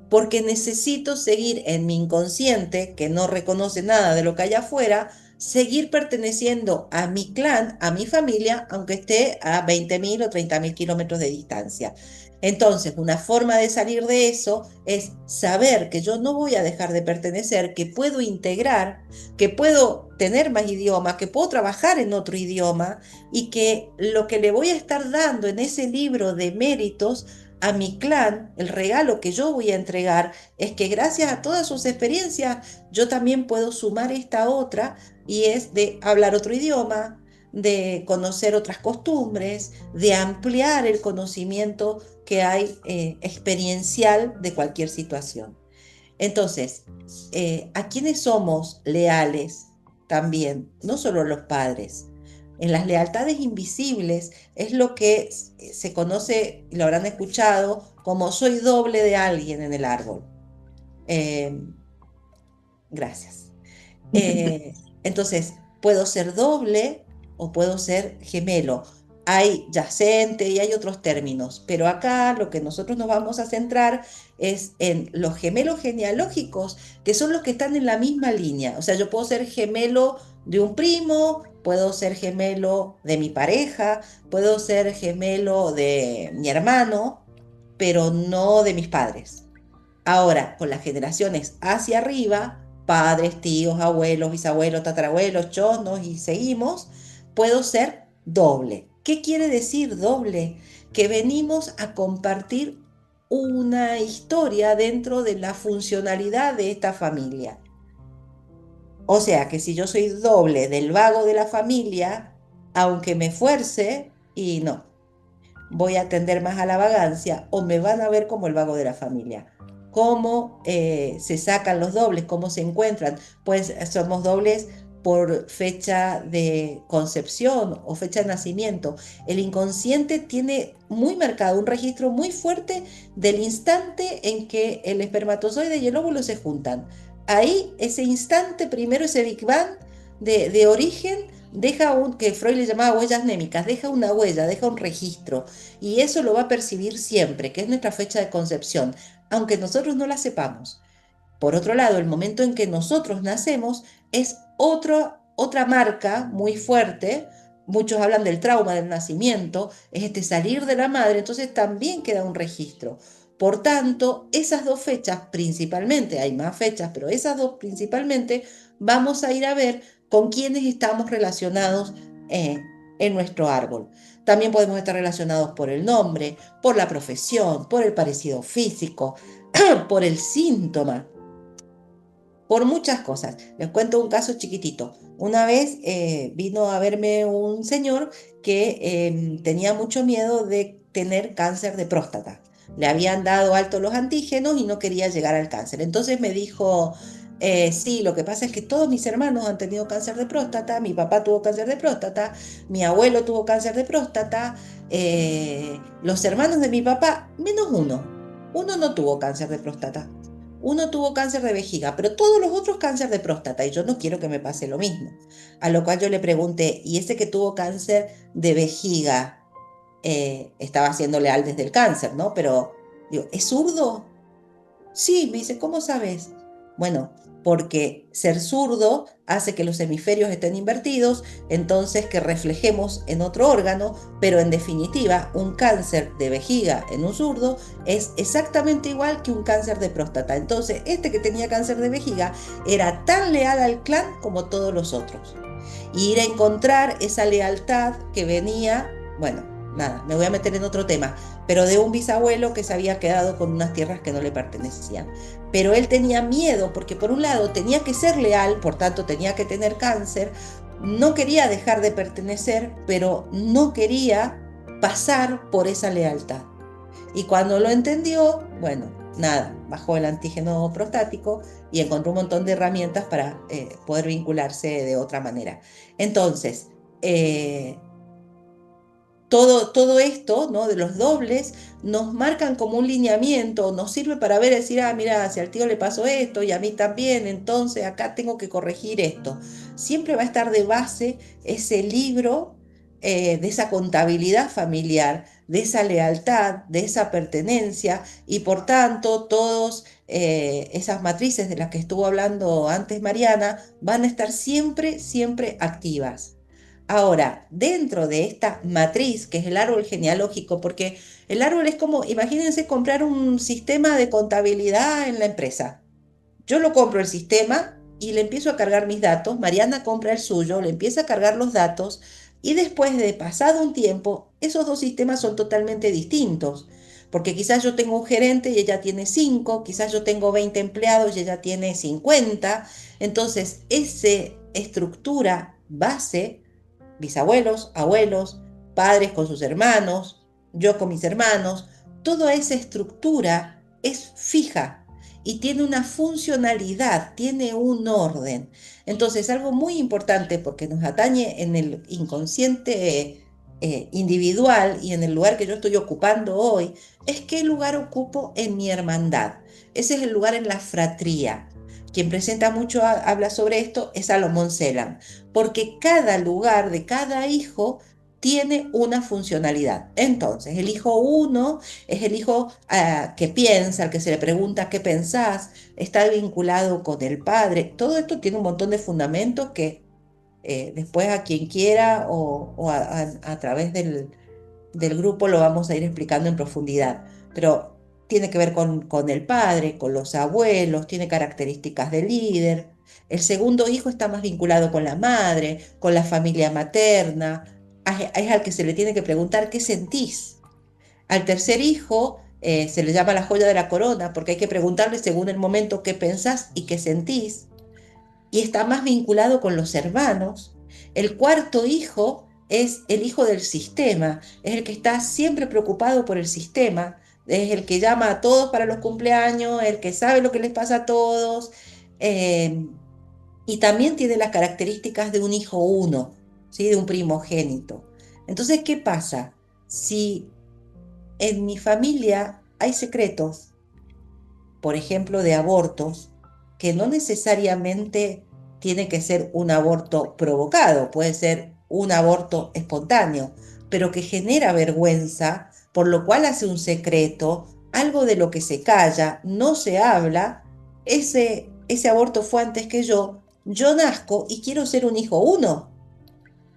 porque necesito seguir en mi inconsciente, que no reconoce nada de lo que hay afuera, seguir perteneciendo a mi clan, a mi familia, aunque esté a 20.000 o 30.000 kilómetros de distancia. Entonces, una forma de salir de eso es saber que yo no voy a dejar de pertenecer, que puedo integrar, que puedo tener más idiomas, que puedo trabajar en otro idioma y que lo que le voy a estar dando en ese libro de méritos a mi clan, el regalo que yo voy a entregar, es que gracias a todas sus experiencias, yo también puedo sumar esta otra y es de hablar otro idioma, de conocer otras costumbres, de ampliar el conocimiento que hay experiencial de cualquier situación. Entonces, ¿a quiénes somos leales también? No solo los padres. En las lealtades invisibles es lo que se conoce, y lo habrán escuchado, como soy doble de alguien en el árbol. Eh, gracias. Entonces, puedo ser doble o puedo ser gemelo. Hay yacente y hay otros términos, pero acá lo que nosotros nos vamos a centrar es en los gemelos genealógicos, que son los que están en la misma línea. O sea, yo puedo ser gemelo de un primo, puedo ser gemelo de mi pareja, puedo ser gemelo de mi hermano, pero no de mis padres. Ahora, con las generaciones hacia arriba, padres, tíos, abuelos, bisabuelos, tatarabuelos, chosnos y seguimos, puedo ser doble. ¿Qué quiere decir doble? Que venimos a compartir una historia dentro de la funcionalidad de esta familia. O sea que si yo soy doble del vago de la familia, aunque me esfuerce, y no, voy a tender más a la vagancia o me van a ver como el vago de la familia. ¿Cómo se sacan los dobles? ¿Cómo se encuentran? Pues somos dobles por fecha de concepción o fecha de nacimiento. El inconsciente tiene muy marcado un registro muy fuerte del instante en que el espermatozoide y el óvulo se juntan. Ahí, ese instante, primero ese Big Bang de origen, deja que Freud le llamaba huellas némicas, deja una huella, deja un registro, y eso lo va a percibir siempre, que es nuestra fecha de concepción, aunque nosotros no la sepamos. Por otro lado, el momento en que nosotros nacemos es otra marca muy fuerte. Muchos hablan del trauma del nacimiento, es este salir de la madre, entonces también queda un registro. Por tanto, esas dos fechas principalmente, hay más fechas, pero esas dos principalmente, vamos a ir a ver con quiénes estamos relacionados en nuestro árbol. También podemos estar relacionados por el nombre, por la profesión, por el parecido físico, por el síntoma. por muchas cosas. Les cuento un caso chiquitito. Una vez vino a verme un señor que tenía mucho miedo de tener cáncer de próstata. Le habían dado alto los antígenos y no quería llegar al cáncer. Entonces me dijo, sí, lo que pasa es que todos mis hermanos han tenido cáncer de próstata, mi papá tuvo cáncer de próstata, mi abuelo tuvo cáncer de próstata, los hermanos de mi papá, menos uno. Uno no tuvo cáncer de próstata. Uno tuvo cáncer de vejiga, pero todos los otros cáncer de próstata y yo no quiero que me pase lo mismo. A lo cual yo le pregunté, ¿y ese que tuvo cáncer de vejiga estaba siendo leal desde el cáncer, ¿no? Pero, digo, ¿es zurdo? Sí, me dice, ¿cómo sabes? Bueno, porque ser zurdo hace que los hemisferios estén invertidos, entonces que reflejemos en otro órgano, pero en definitiva, un cáncer de vejiga en un zurdo es exactamente igual que un cáncer de próstata. Entonces, este que tenía cáncer de vejiga era tan leal al clan como todos los otros. Y ir a encontrar esa lealtad que venía, bueno, nada, me voy a meter en otro tema, pero de un bisabuelo que se había quedado con unas tierras que no le pertenecían. Pero él tenía miedo porque por un lado tenía que ser leal, por tanto tenía que tener cáncer, no quería dejar de pertenecer, pero no quería pasar por esa lealtad. Y cuando lo entendió, bueno, nada, bajó el antígeno prostático y encontró un montón de herramientas para poder vincularse de otra manera. Entonces, eh, todo esto, ¿no? De los dobles nos marcan como un lineamiento, nos sirve para ver, decir, ah, mira, si al tío le pasó esto y a mí también, entonces acá tengo que corregir esto. Siempre va a estar de base ese libro de esa contabilidad familiar, de esa lealtad, de esa pertenencia y por tanto todos esas matrices de las que estuvo hablando antes Mariana van a estar siempre, siempre activas. Ahora, dentro de esta matriz, que es el árbol genealógico, porque el árbol es como, imagínense comprar un sistema de contabilidad en la empresa. Yo lo compro el sistema y le empiezo a cargar mis datos, Mariana compra el suyo, le empieza a cargar los datos y después de pasado un tiempo, esos dos sistemas son totalmente distintos. Porque quizás yo tengo un gerente y ella tiene 5, quizás yo tengo 20 empleados y ella tiene 50. Entonces, esa estructura base bisabuelos, abuelos, padres con sus hermanos, yo con mis hermanos, toda esa estructura es fija y tiene una funcionalidad, tiene un orden. Entonces, algo muy importante porque nos atañe en el inconsciente individual y en el lugar que yo estoy ocupando hoy, es qué lugar ocupo en mi hermandad. Ese es el lugar en la fratría. Quien presenta mucho, habla sobre esto, es Salomón Selam, porque cada lugar de cada hijo tiene una funcionalidad. Entonces, el hijo uno es el hijo que piensa, al que se le pregunta qué pensás, está vinculado con el padre. Todo esto tiene un montón de fundamentos que después a quien quiera o a través del grupo lo vamos a ir explicando en profundidad. Pero tiene que ver con el padre, con los abuelos, tiene características de líder. El segundo hijo está más vinculado con la madre, con la familia materna. Es al que se le tiene que preguntar qué sentís. Al tercer hijo se le llama la joya de la corona porque hay que preguntarle según el momento qué pensás y qué sentís. Y está más vinculado con los hermanos. El cuarto hijo es el hijo del sistema, es el que está siempre preocupado por el sistema, es el que llama a todos para los cumpleaños, el que sabe lo que les pasa a todos, eh, y también tiene las características de un hijo uno, ¿sí? De un primogénito. Entonces, ¿qué pasa? Si en mi familia hay secretos, por ejemplo, de abortos, que no necesariamente tiene que ser un aborto provocado, puede ser un aborto espontáneo, pero que genera vergüenza, por lo cual hace un secreto, algo de lo que se calla, no se habla, ese aborto fue antes que yo nazco y quiero ser un hijo uno,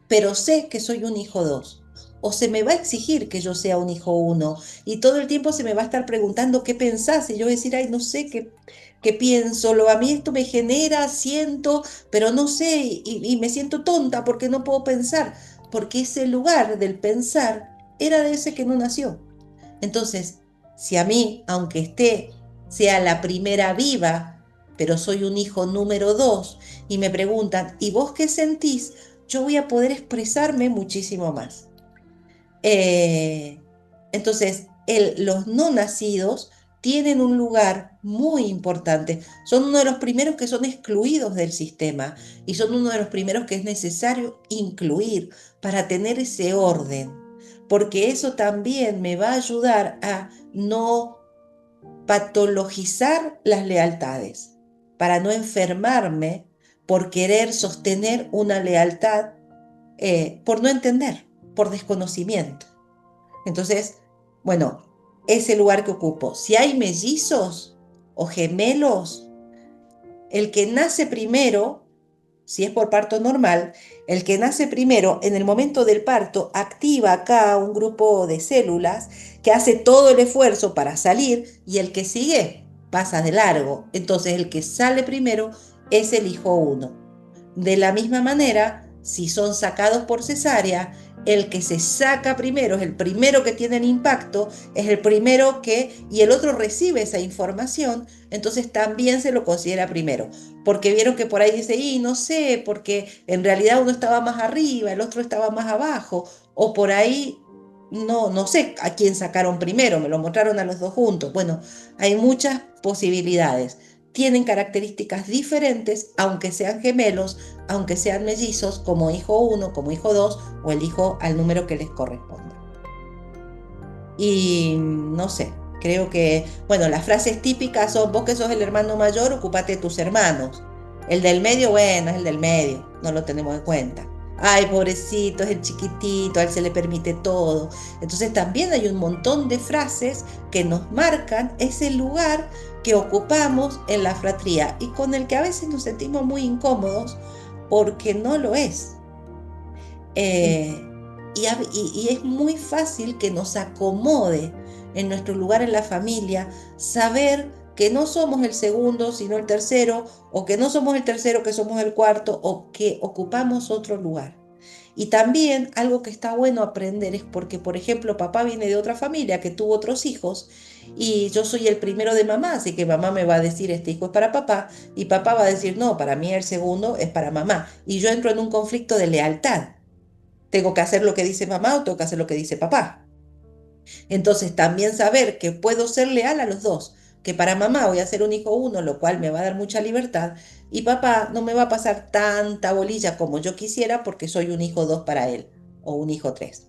pero sé que soy un hijo dos. O se me va a exigir que yo sea un hijo uno y todo el tiempo se me va a estar preguntando qué pensás y yo voy a decir, ay, no sé qué pienso, a mí esto me genera, siento, pero no sé y me siento tonta porque no puedo pensar, porque ese lugar del pensar era de ese que no nació. Entonces, si a mí, aunque sea la primera viva, pero soy un hijo número 2 y me preguntan, ¿y vos qué sentís? Yo voy a poder expresarme muchísimo más. Eh, entonces, los no nacidos tienen un lugar muy importante. Son uno de los primeros que son excluidos del sistema y son uno de los primeros que es necesario incluir para tener ese orden, porque eso también me va a ayudar a no patologizar las lealtades, para no enfermarme por querer sostener una lealtad, por no entender, por desconocimiento. Entonces, bueno, ese lugar que ocupo. Si hay mellizos o gemelos, el que nace primero, si es por parto normal, el que nace primero en el momento del parto activa acá un grupo de células que hace todo el esfuerzo para salir y el que sigue pasa de largo. Entonces el que sale primero es el hijo 1. De la misma manera, si son sacados por cesárea, el que se saca primero es el primero que tiene el impacto, es el primero y el otro recibe esa información, entonces también se lo considera primero. Porque vieron que por ahí dice, y no sé, porque en realidad uno estaba más arriba, el otro estaba más abajo, o por ahí no sé a quién sacaron primero, me lo mostraron a los dos juntos. Bueno, hay muchas posibilidades. Tienen características diferentes, aunque sean gemelos, aunque sean mellizos, como hijo 1, como hijo 2 o el hijo al número que les corresponda. Y no sé, creo que, bueno, las frases típicas son, vos que sos el hermano mayor, ocúpate de tus hermanos. El del medio, bueno, es el del medio, no lo tenemos en cuenta. Ay, pobrecito, es el chiquitito, a él se le permite todo. Entonces también hay un montón de frases que nos marcan ese lugar que ocupamos en la fratría y con el que a veces nos sentimos muy incómodos porque no lo es. Eh, y es muy fácil que nos acomode en nuestro lugar en la familia saber que no somos el segundo, sino el tercero, o que no somos el tercero, que somos el cuarto, o que ocupamos otro lugar. Y también algo que está bueno aprender es porque, por ejemplo, papá viene de otra familia que tuvo otros hijos y yo soy el primero de mamá, así que mamá me va a decir, este hijo es para papá, y papá va a decir, no, para mí el segundo es para mamá. Y yo entro en un conflicto de lealtad. ¿Tengo que hacer lo que dice mamá o tengo que hacer lo que dice papá? Entonces también saber que puedo ser leal a los dos, que para mamá voy a ser un hijo 1, lo cual me va a dar mucha libertad, y papá no me va a pasar tanta bolilla como yo quisiera porque soy un hijo 2 para él, o un hijo 3.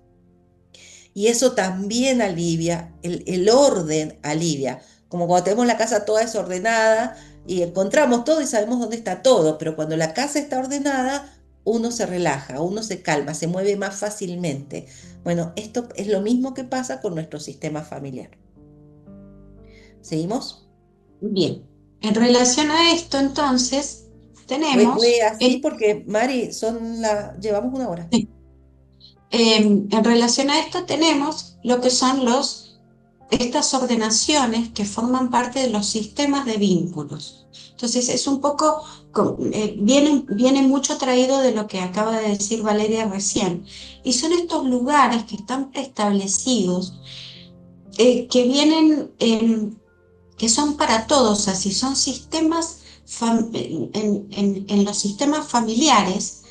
Y eso también alivia, el orden alivia, como cuando tenemos la casa toda desordenada y encontramos todo y sabemos dónde está todo, pero cuando la casa está ordenada, uno se relaja, uno se calma, se mueve más fácilmente. Bueno, esto es lo mismo que pasa con nuestro sistema familiar. ¿Seguimos? Bien, en relación a esto, entonces, Voy tenemos, así porque, Mari, llevamos una hora. en relación a esto tenemos lo que son estas ordenaciones que forman parte de los sistemas de vínculos. Entonces es un poco, viene mucho traído de lo que acaba de decir Valeria recién, y son estos lugares que están preestablecidos, que vienen, que son para todos, así son sistemas, en los sistemas familiares,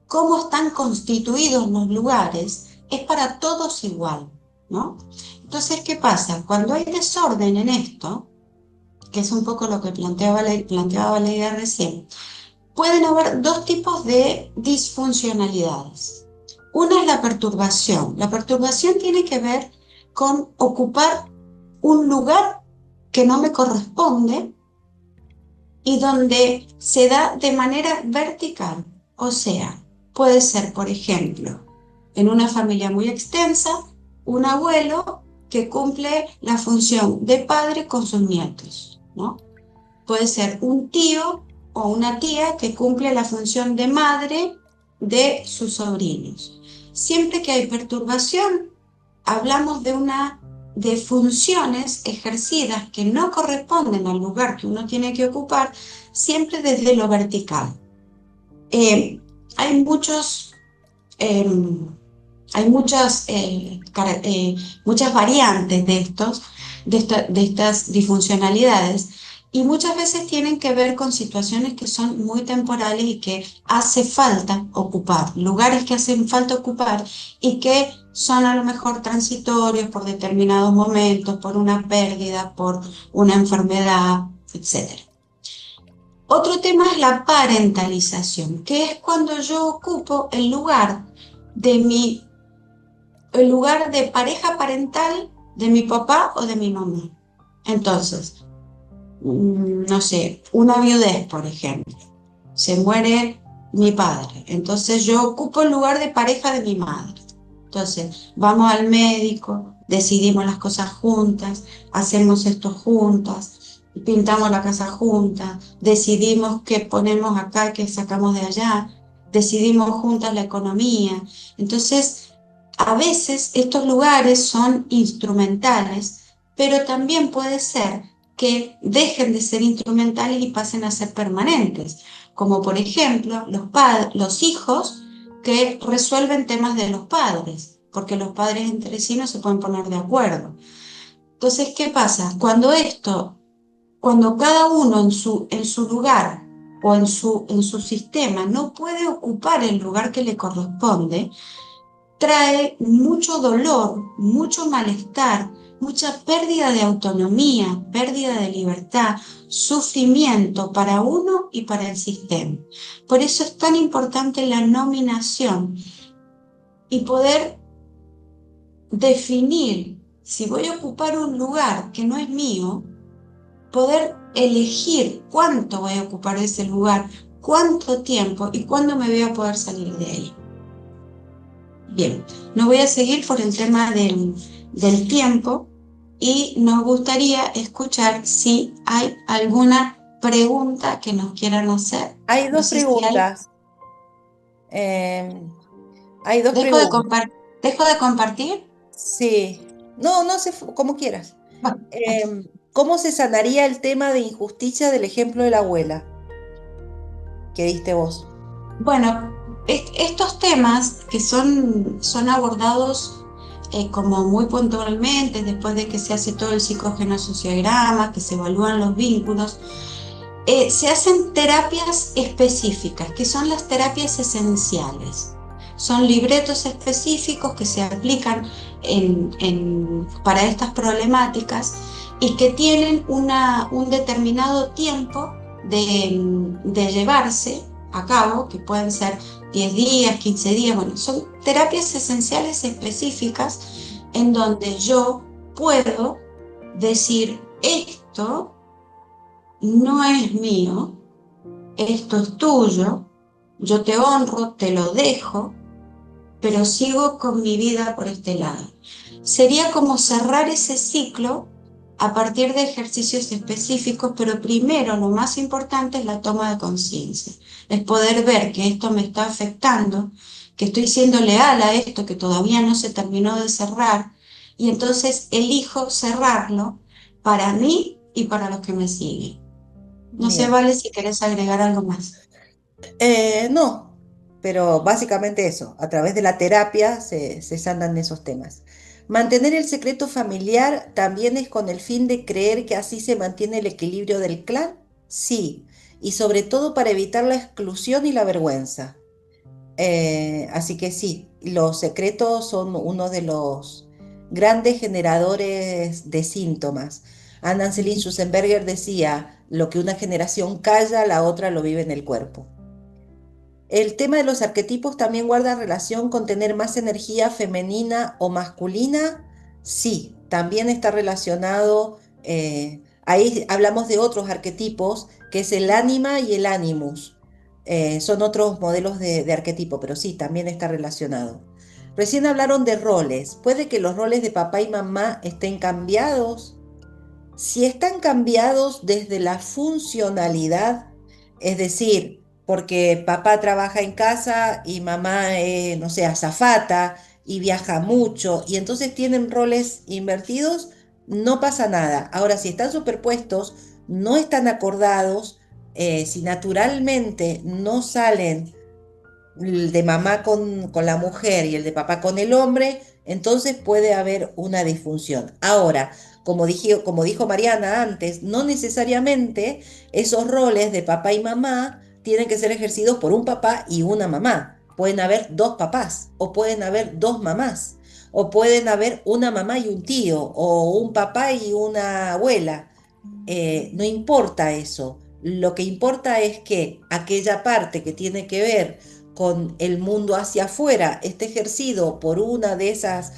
cómo están constituidos los lugares, es para todos igual, ¿no? Entonces, ¿qué pasa? Cuando hay desorden en esto, que es un poco lo que planteaba Valeria recién, pueden haber dos tipos de disfuncionalidades. Una es la perturbación. La perturbación tiene que ver con ocupar un lugar que no me corresponde y donde se da de manera vertical. O sea, puede ser, por ejemplo, en una familia muy extensa, un abuelo que cumple la función de padre con sus nietos, ¿no? Puede ser un tío o una tía que cumple la función de madre de sus sobrinos. Siempre que hay perturbación, hablamos de funciones ejercidas que no corresponden al lugar que uno tiene que ocupar, siempre desde lo vertical. Hay muchos, eh, hay muchas variantes de estas disfuncionalidades Y muchas veces tienen que ver con situaciones que son muy temporales y que hace falta ocupar, lugares que hacen falta ocupar y que son a lo mejor transitorios por determinados momentos, por una pérdida, por una enfermedad, etcétera. Otro tema es la parentalización, que es cuando yo ocupo el lugar de pareja parental de mi papá o de mi mamá. Entonces, no sé, una viudez, por ejemplo. Se muere mi padre, entonces yo ocupo el lugar de pareja de mi madre. Entonces, vamos al médico, decidimos las cosas juntas, hacemos esto juntas, pintamos la casa juntas, decidimos qué ponemos acá, qué sacamos de allá, decidimos juntas la economía. Entonces, a veces estos lugares son instrumentales, pero también puede ser que dejen de ser instrumentales y pasen a ser permanentes, como por ejemplo los hijos que resuelven temas de los padres, porque los padres entre sí no se pueden poner de acuerdo. Entonces, ¿qué pasa? Cuando cada uno en su lugar o en su sistema no puede ocupar el lugar que le corresponde, trae mucho dolor, mucho malestar, mucha pérdida de autonomía, pérdida de libertad, sufrimiento para uno y para el sistema. Por eso es tan importante la nominación y poder definir si voy a ocupar un lugar que no es mío, poder elegir cuánto voy a ocupar ese lugar, cuánto tiempo y cuándo me voy a poder salir de ahí. Bien, no voy a seguir por el tema del tiempo y nos gustaría escuchar si hay alguna pregunta que nos quieran hacer. Hay No dos sé si hay. preguntas. eh, Hay dos ¿Dejo de preguntas. ¿Dejo de compartir? Sí. No, no sé, como quieras. Bueno, ¿Cómo se sanaría el tema de injusticia del ejemplo de la abuela que diste vos? bueno, estos temas que son abordados como muy puntualmente después de que se hace todo el psicogenosociograma, que se evalúan los vínculos. Se hacen terapias específicas, que son las terapias esenciales. Son libretos específicos que se aplican para estas problemáticas y que tienen un determinado tiempo de llevarse a cabo, que pueden ser 10 días, 15 días. Bueno, son terapias esenciales específicas en donde yo puedo decir esto no es mío, esto es tuyo, yo te honro, te lo dejo, pero sigo con mi vida por este lado. Sería como cerrar ese ciclo a partir de ejercicios específicos, pero primero lo más importante es la toma de conciencia, es poder ver que esto me está afectando, que estoy siendo leal a esto que todavía no se terminó de cerrar, y entonces elijo cerrarlo para mí y para los que me siguen. No sé, Bien. Vale, si querés agregar algo más. No, pero básicamente eso, a través de la terapia se sanan esos temas. Mantener el secreto familiar también es con el fin de creer que así se mantiene el equilibrio del clan. Sí, y sobre todo para evitar la exclusión y la vergüenza. Así que sí, los secretos son uno de los grandes generadores de síntomas. Anna Celine Schusenberger decía, lo que una generación calla, la otra lo vive en el cuerpo. El tema de los arquetipos también guarda relación con tener más energía femenina o masculina. Sí, también está relacionado. Ahí hablamos de otros arquetipos, que es el ánima y el animus. Son otros modelos de arquetipo, pero sí, también está relacionado. Recién hablaron de roles. ¿Puede que los roles de papá y mamá estén cambiados? Si están cambiados desde la funcionalidad, es decir, porque papá trabaja en casa y mamá, no sé, azafata y viaja mucho y entonces tienen roles invertidos, no pasa nada. Ahora, si están superpuestos, no están acordados, si naturalmente no salen el de mamá con la mujer y el de papá con el hombre, entonces puede haber una disfunción. Ahora, como dijo Mariana antes, no necesariamente esos roles de papá y mamá tienen que ser ejercidos por un papá y una mamá. Pueden haber dos papás o pueden haber dos mamás o pueden haber una mamá y un tío o un papá y una abuela. No importa eso. Lo que importa es que aquella parte que tiene que ver con el mundo hacia afuera esté ejercido por una de esas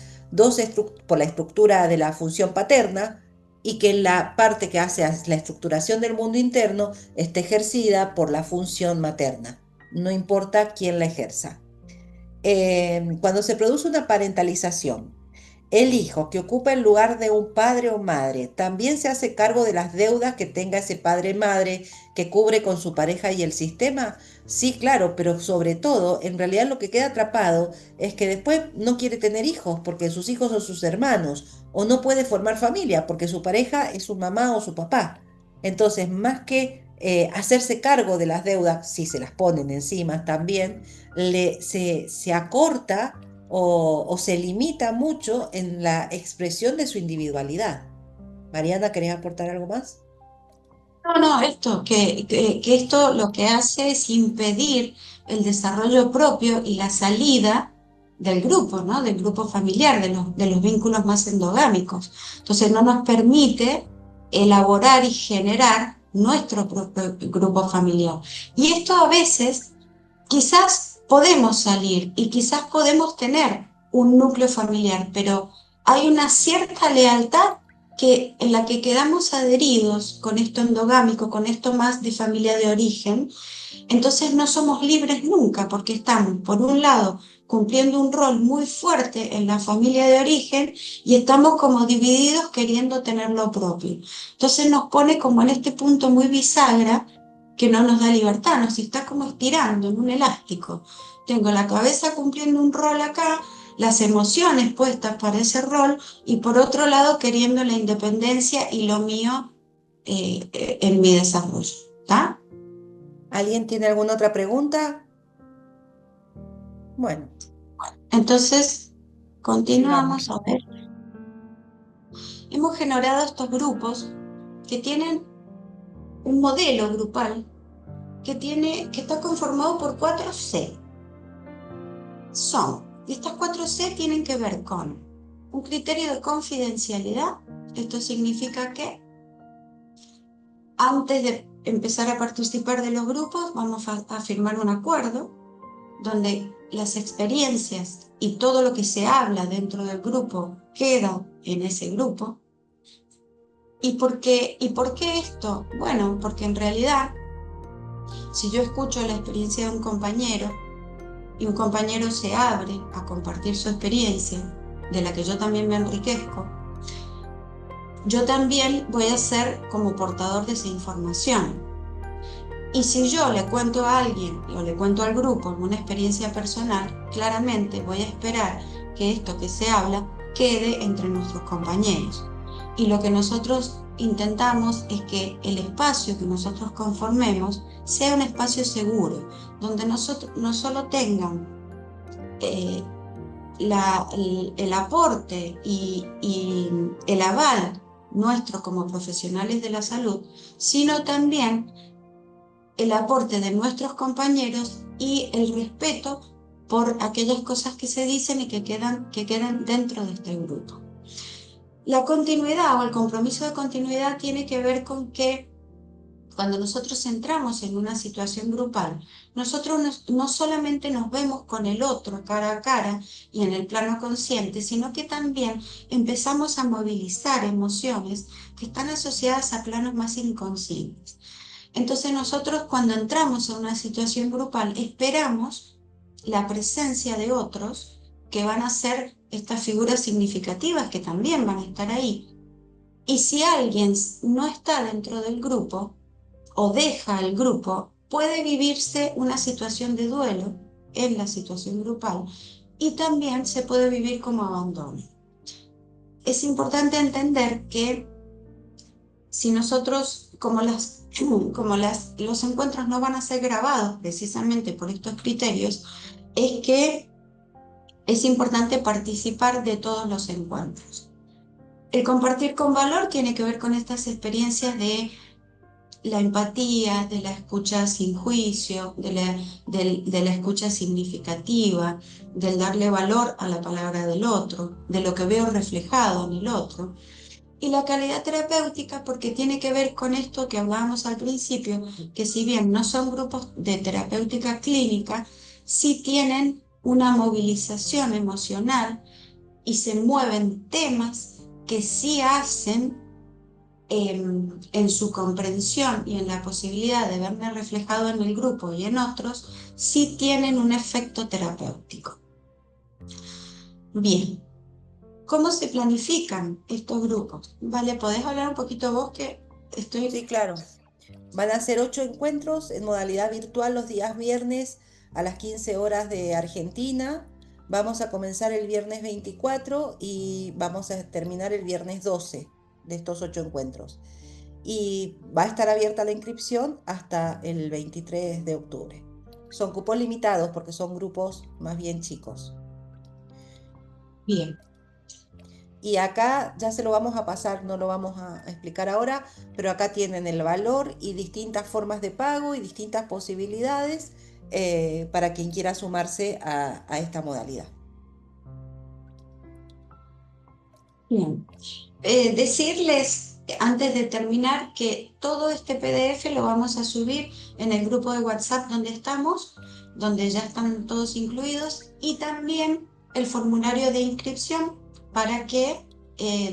por la estructura de la función paterna, y que la parte que hace la estructuración del mundo interno esté ejercida por la función materna. No importa quién la ejerza. Cuando se produce una parentalización, el hijo que ocupa el lugar de un padre o madre también se hace cargo de las deudas que tenga ese padre o madre que cubre con su pareja y el sistema. Sí, claro, pero sobre todo, en realidad lo que queda atrapado es que después no quiere tener hijos porque sus hijos son sus hermanos, o no puede formar familia porque su pareja es su mamá o su papá. Entonces, más que hacerse cargo de las deudas, si se las ponen encima también, se acorta o se limita mucho en la expresión de su individualidad. Mariana, ¿querés aportar algo más? No, no, esto, que esto lo que hace es impedir el desarrollo propio y la salida del grupo, ¿no? Del grupo familiar, de los vínculos más endogámicos. Entonces no nos permite elaborar y generar nuestro propio grupo familiar. Y esto a veces quizás podemos salir y quizás podemos tener un núcleo familiar, pero hay una cierta lealtad en la que quedamos adheridos con esto endogámico, con esto más de familia de origen. Entonces no somos libres nunca porque estamos, por un lado, cumpliendo un rol muy fuerte en la familia de origen y estamos como divididos queriendo tener lo propio. Entonces nos pone como en este punto muy bisagra que no nos da libertad, nos está como estirando en un elástico. Tengo la cabeza cumpliendo un rol acá, las emociones puestas para ese rol y por otro lado queriendo la independencia y lo mío en mi desarrollo. ¿Está? ¿Alguien tiene alguna otra pregunta? Bueno, Entonces, sigamos. continuamos a ver. Hemos generado estos grupos que tienen un modelo grupal que está conformado por 4C. Estas 4C tienen que ver con un criterio de confidencialidad. Esto significa que antes de empezar a participar de los grupos, vamos a firmar un acuerdo donde las experiencias y todo lo que se habla dentro del grupo queda en ese grupo. ¿Y por qué esto? Bueno, porque en realidad, si yo escucho la experiencia de un compañero y un compañero se abre a compartir su experiencia, de la que yo también me enriquezco, yo también voy a ser como portador de esa información. Y si yo le cuento a alguien o le cuento al grupo una experiencia personal, claramente voy a esperar que esto que se habla quede entre nuestros compañeros. Y lo que nosotros intentamos es que el espacio que nosotros conformemos sea un espacio seguro, donde nosotros no solo tengan eh, el aporte y el aval nuestro como profesionales de la salud, sino también el aporte de nuestros compañeros y el respeto por aquellas cosas que se dicen y que quedan dentro de este grupo. La continuidad o el compromiso de continuidad tiene que ver con que cuando nosotros entramos en una situación grupal, nosotros no solamente nos vemos con el otro cara a cara y en el plano consciente, sino que también empezamos a movilizar emociones que están asociadas a planos más inconscientes. Entonces nosotros cuando entramos en una situación grupal esperamos la presencia de otros que van a ser estas figuras significativas que también van a estar ahí. Y si alguien no está dentro del grupo o deja el grupo, puede vivirse una situación de duelo en la situación grupal y también se puede vivir como abandono. Es importante entender que si nosotros, los encuentros no van a ser grabados precisamente por estos criterios, es que es importante participar de todos los encuentros. El compartir con valor tiene que ver con estas experiencias de la empatía, de la escucha sin juicio, de la escucha significativa, del darle valor a la palabra del otro, de lo que veo reflejado en el otro. Y la calidad terapéutica porque tiene que ver con esto que hablábamos al principio, que si bien no son grupos de terapéutica clínica, sí tienen una movilización emocional y se mueven temas que sí hacen en su comprensión y en la posibilidad de verme reflejado en el grupo y en otros, sí tienen un efecto terapéutico. Bien, ¿cómo se planifican estos grupos? Vale, ¿podés hablar un poquito vos que estoy... Sí, claro. Van a ser 8 encuentros en modalidad virtual los días viernes a las 15 horas de Argentina. Vamos a comenzar el viernes 24 y vamos a terminar el viernes 12 de estos 8 encuentros. Y va a estar abierta la inscripción hasta el 23 de octubre. Son cupos limitados porque son grupos más bien chicos. Bien, Y acá ya se lo vamos a pasar, no lo vamos a explicar ahora, pero acá tienen el valor y distintas formas de pago y distintas posibilidades para quien quiera sumarse a esta modalidad. bien. Decirles antes de terminar que todo este PDF lo vamos a subir en el grupo de WhatsApp donde estamos, donde ya están todos incluidos, y también el formulario de inscripción para que,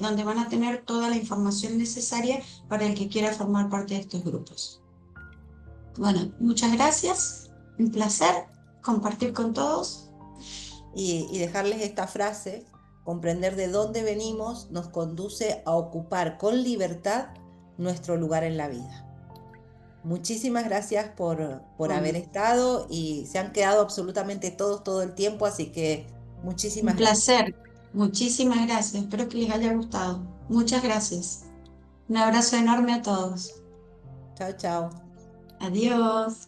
donde van a tener toda la información necesaria para el que quiera formar parte de estos grupos. Bueno, muchas gracias, un placer compartir con todos. Y dejarles esta frase: comprender de dónde venimos nos conduce a ocupar con libertad nuestro lugar en la vida. Muchísimas gracias por haber Bueno, estado y se han quedado absolutamente todos todo el tiempo, así que un muchísimas gracias. placer, muchísimas gracias, espero que les haya gustado. Muchas gracias. Un abrazo enorme a todos. Chao, chao. Adiós.